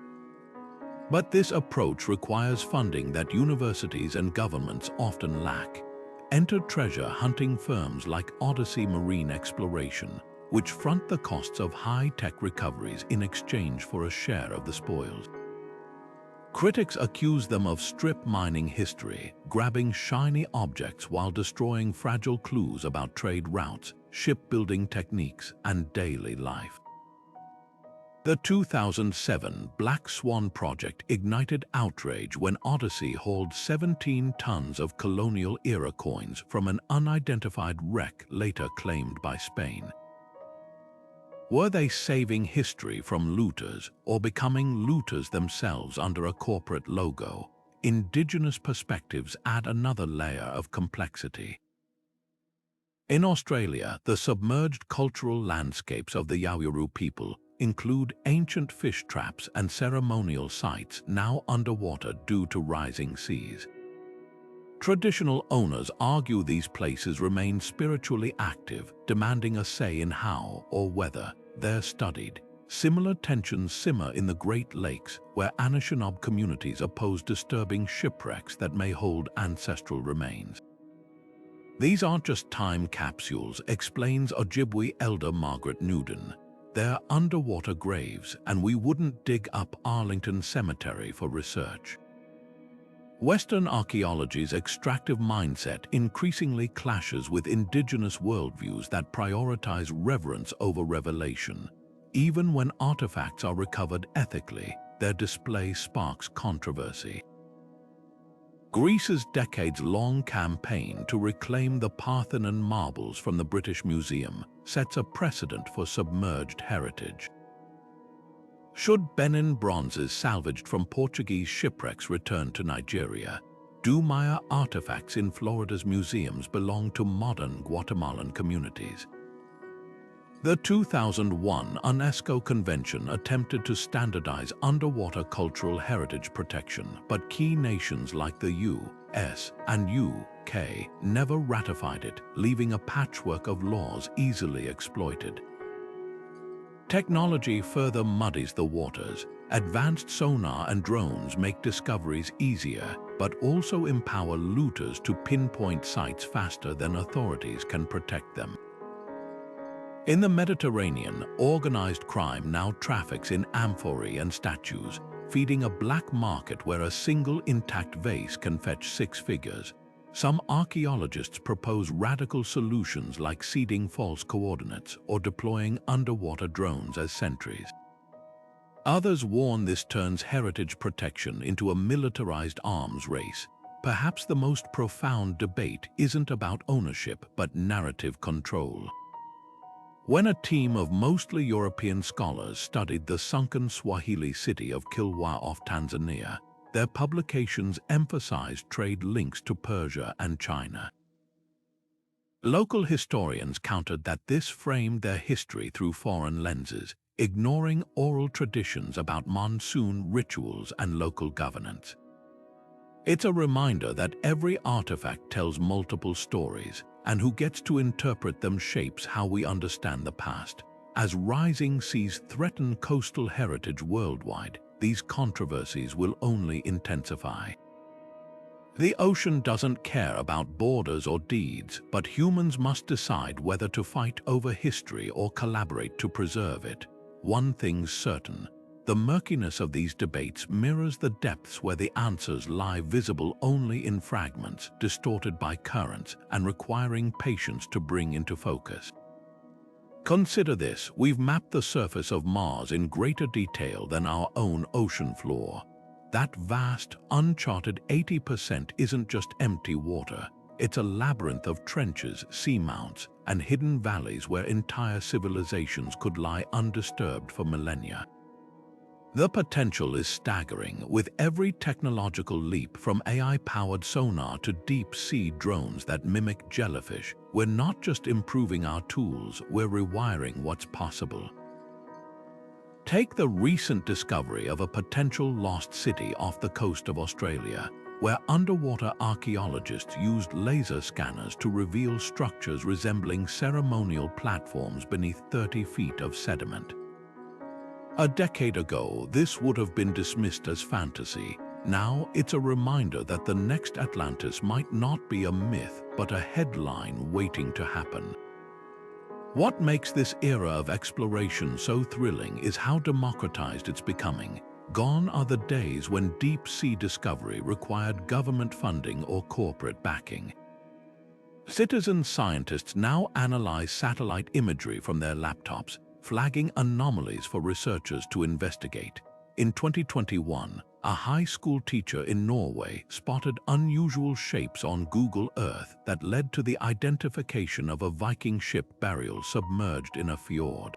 But this approach requires funding that universities and governments often lack. Enter treasure hunting firms like Odyssey Marine Exploration, which front the costs of high-tech recoveries in exchange for a share of the spoils. Critics accuse them of strip mining history, grabbing shiny objects while destroying fragile clues about trade routes, shipbuilding techniques, and daily life. The 2007 Black Swan project ignited outrage when Odyssey hauled 17 tons of colonial-era coins from an unidentified wreck later claimed by Spain. Were they saving history from looters or becoming looters themselves under a corporate logo? Indigenous perspectives add another layer of complexity. In Australia, the submerged cultural landscapes of the Yawuru people include ancient fish traps and ceremonial sites now underwater due to rising seas. Traditional owners argue these places remain spiritually active, demanding a say in how or whether they're studied. Similar tensions simmer in the Great Lakes, where Anishinaabe communities oppose disturbing shipwrecks that may hold ancestral remains. These aren't just time capsules, explains Ojibwe elder Margaret Newden. They're underwater graves, and we wouldn't dig up Arlington Cemetery for research. Western archaeology's extractive mindset increasingly clashes with indigenous worldviews that prioritize reverence over revelation. Even when artifacts are recovered ethically, their display sparks controversy. Greece's decades-long campaign to reclaim the Parthenon marbles from the British Museum sets a precedent for submerged heritage. Should Benin bronzes salvaged from Portuguese shipwrecks return to Nigeria, do Maya artifacts in Florida's museums belong to modern Guatemalan communities? The 2001 UNESCO Convention attempted to standardize underwater cultural heritage protection, but key nations like the US and UK never ratified it, leaving a patchwork of laws easily exploited. Technology further muddies the waters. Advanced sonar and drones make discoveries easier, but also empower looters to pinpoint sites faster than authorities can protect them. In the Mediterranean, organized crime now traffics in amphorae and statues, feeding a black market where a single intact vase can fetch 6 figures. Some archaeologists propose radical solutions like seeding false coordinates or deploying underwater drones as sentries. Others warn this turns heritage protection into a militarized arms race. Perhaps the most profound debate isn't about ownership but narrative control. When a team of mostly European scholars studied the sunken Swahili city of Kilwa off Tanzania, their publications emphasized trade links to Persia and China. Local historians countered that this framed their history through foreign lenses, ignoring oral traditions about monsoon rituals and local governance. It's a reminder that every artifact tells multiple stories, and who gets to interpret them shapes how we understand the past. As rising seas threaten coastal heritage worldwide, these controversies will only intensify. The ocean doesn't care about borders or deeds, but humans must decide whether to fight over history or collaborate to preserve it. One thing's certain: the murkiness of these debates mirrors the depths where the answers lie, visible only in fragments, distorted by currents, and requiring patience to bring into focus. Consider this: we've mapped the surface of Mars in greater detail than our own ocean floor. That vast, uncharted 80% isn't just empty water. It's a labyrinth of trenches, seamounts, and hidden valleys where entire civilizations could lie undisturbed for millennia. The potential is staggering, with every technological leap from AI-powered sonar to deep-sea drones that mimic jellyfish. We're not just improving our tools, we're rewiring what's possible. Take the recent discovery of a potential lost city off the coast of Australia, where underwater archaeologists used laser scanners to reveal structures resembling ceremonial platforms beneath 30 feet of sediment. A decade ago, this would have been dismissed as fantasy. Now, it's a reminder that the next Atlantis might not be a myth, but a headline waiting to happen. What makes this era of exploration so thrilling is how democratized it's becoming. Gone are the days when deep-sea discovery required government funding or corporate backing. Citizen scientists now analyze satellite imagery from their laptops, flagging anomalies for researchers to investigate. In 2021, a high school teacher in Norway spotted unusual shapes on Google Earth that led to the identification of a Viking ship burial submerged in a fjord.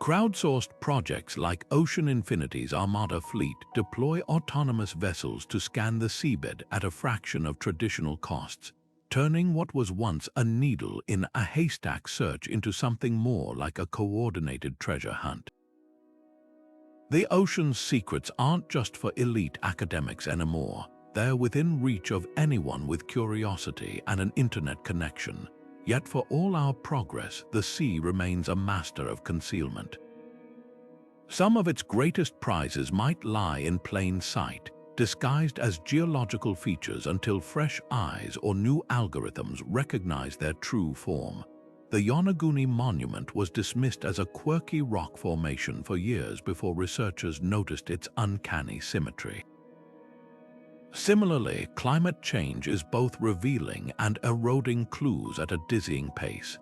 Crowdsourced projects like Ocean Infinity's Armada fleet deploy autonomous vessels to scan the seabed at a fraction of traditional costs, turning what was once a needle in a haystack search into something more like a coordinated treasure hunt. The ocean's secrets aren't just for elite academics anymore. They're within reach of anyone with curiosity and an internet connection. Yet for all our progress, the sea remains a master of concealment. Some of its greatest prizes might lie in plain sight, disguised as geological features until fresh eyes or new algorithms recognize their true form. The Yonaguni monument was dismissed as a quirky rock formation for years before researchers noticed its uncanny symmetry. Similarly, climate change is both revealing and eroding clues at a dizzying pace.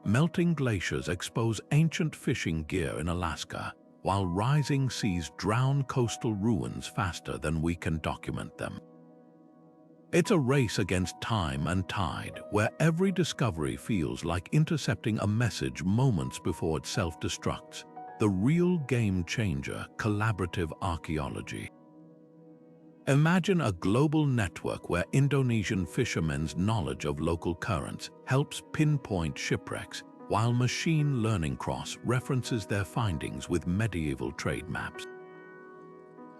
Melting glaciers expose ancient fishing gear in Alaska, while rising seas drown coastal ruins faster than we can document them. It's a race against time and tide, where every discovery feels like intercepting a message moments before it self-destructs. The real game changer: collaborative archaeology. Imagine a global network where Indonesian fishermen's knowledge of local currents helps pinpoint shipwrecks, while machine learning cross-references their findings with medieval trade maps.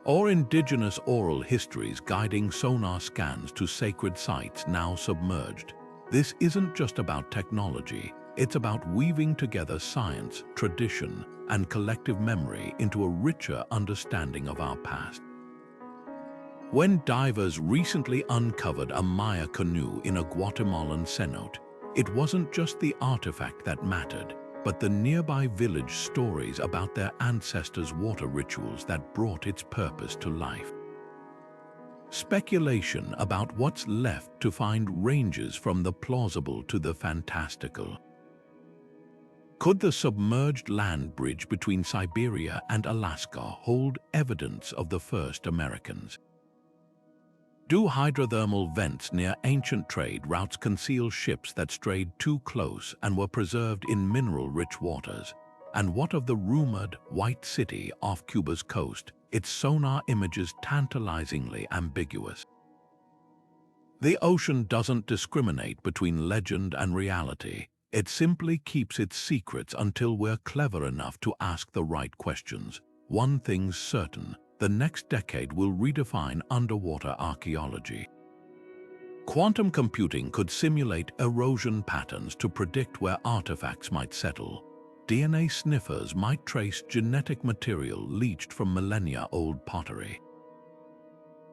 Or indigenous oral histories guiding sonar scans to sacred sites now submerged. This isn't just about technology, it's about weaving together science, tradition, and collective memory into a richer understanding of our past. When divers recently uncovered a Maya canoe in a Guatemalan cenote, it wasn't just the artifact that mattered. but the nearby village stories about their ancestors' water rituals that brought its purpose to life. Speculation about what's left to find ranges from the plausible to the fantastical. Could the submerged land bridge between Siberia and Alaska hold evidence of the first Americans? Do hydrothermal vents near ancient trade routes conceal ships that strayed too close and were preserved in mineral-rich waters? And what of the rumored White City off Cuba's coast, its sonar images tantalizingly ambiguous? The ocean doesn't discriminate between legend and reality. It simply keeps its secrets until we're clever enough to ask the right questions. One thing's certain: the next decade will redefine underwater archaeology. Quantum computing could simulate erosion patterns to predict where artifacts might settle. DNA sniffers might trace genetic material leached from millennia-old pottery.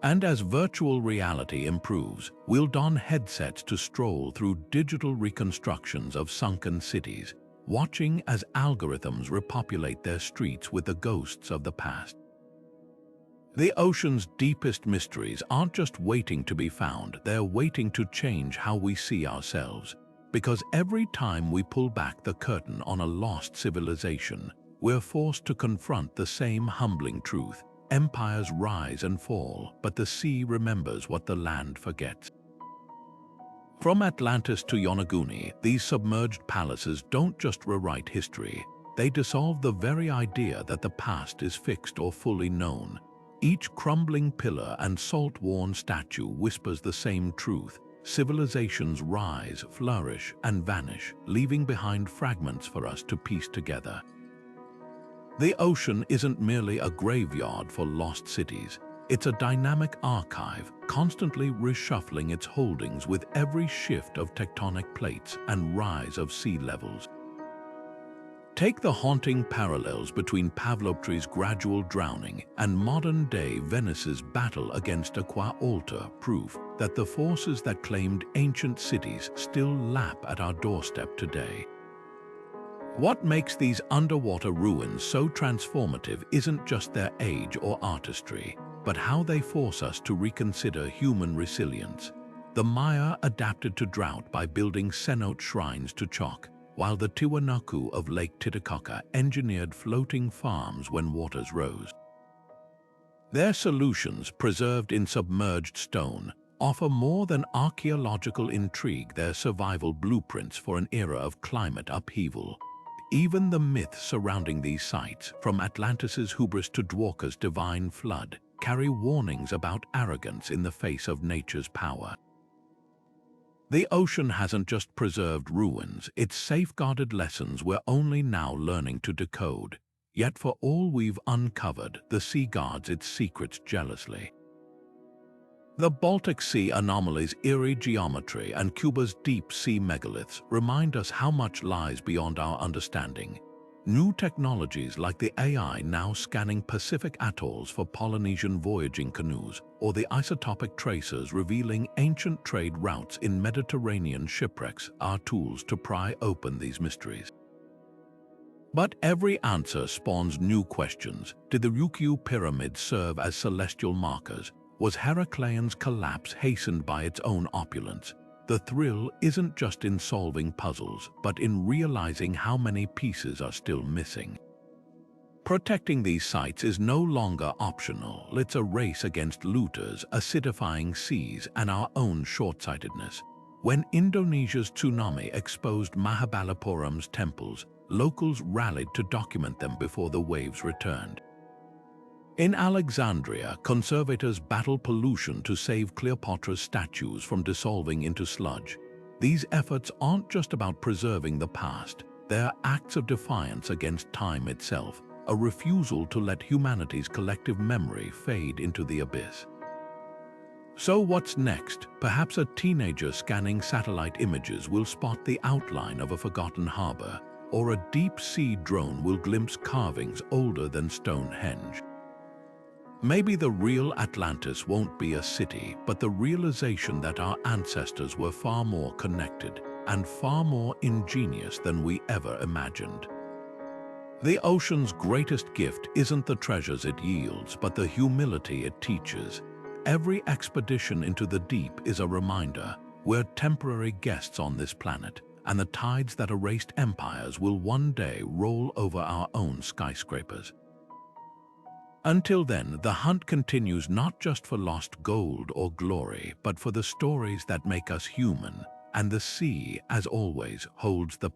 And as virtual reality improves, we'll don headsets to stroll through digital reconstructions of sunken cities, watching as algorithms repopulate their streets with the ghosts of the past. The ocean's deepest mysteries aren't just waiting to be found, they're waiting to change how we see ourselves. Because every time we pull back the curtain on a lost civilization, we're forced to confront the same humbling truth. Empires rise and fall, but the sea remembers what the land forgets. From Atlantis to Yonaguni, these submerged palaces don't just rewrite history, they dissolve the very idea that the past is fixed or fully known. Each crumbling pillar and salt-worn statue whispers the same truth. Civilizations rise, flourish, and vanish, leaving behind fragments for us to piece together. The ocean isn't merely a graveyard for lost cities. It's a dynamic archive, constantly reshuffling its holdings with every shift of tectonic plates and rise of sea levels. Take the haunting parallels between Pavloptery's gradual drowning and modern-day Venice's battle against Aqua-Alta, proof that the forces that claimed ancient cities still lap at our doorstep today. What makes these underwater ruins so transformative isn't just their age or artistry, but how they force us to reconsider human resilience. The Maya adapted to drought by building cenote shrines to chalk, while the Tiwanaku of Lake Titicaca engineered floating farms when waters rose. Their solutions, preserved in submerged stone, offer more than archaeological intrigue, their survival blueprints for an era of climate upheaval. Even the myths surrounding these sites, from Atlantis's Hubris to Dwaker's divine flood, carry warnings about arrogance in the face of nature's power. The ocean hasn't just preserved ruins, it's safeguarded lessons we're only now learning to decode. Yet for all we've uncovered, the sea guards its secrets jealously. The Baltic Sea anomaly's eerie geometry and Cuba's deep-sea megaliths remind us how much lies beyond our understanding. New technologies like the AI now scanning Pacific atolls for Polynesian voyaging canoes, or the isotopic tracers revealing ancient trade routes in Mediterranean shipwrecks, are tools to pry open these mysteries. But every answer spawns new questions. Did the Ryukyu pyramids serve as celestial markers? Was Heraclaion's collapse hastened by its own opulence? The thrill isn't just in solving puzzles, but in realizing how many pieces are still missing. Protecting these sites is no longer optional. It's a race against looters, acidifying seas, and our own short-sightedness. When Indonesia's tsunami exposed Mahabalipuram's temples, locals rallied to document them before the waves returned. In Alexandria, conservators battle pollution to save Cleopatra's statues from dissolving into sludge. These efforts aren't just about preserving the past, they're acts of defiance against time itself, a refusal to let humanity's collective memory fade into the abyss. So what's next? Perhaps a teenager scanning satellite images will spot the outline of a forgotten harbor, or a deep-sea drone will glimpse carvings older than Stonehenge. Maybe the real Atlantis won't be a city, but the realization that our ancestors were far more connected. and far more ingenious than we ever imagined. The ocean's greatest gift isn't the treasures it yields, but the humility it teaches. Every expedition into the deep is a reminder we're temporary guests on this planet, and the tides that erased empires will one day roll over our own skyscrapers. Until then, the hunt continues not just for lost gold or glory, but for the stories that make us human, and the sea, as always, holds the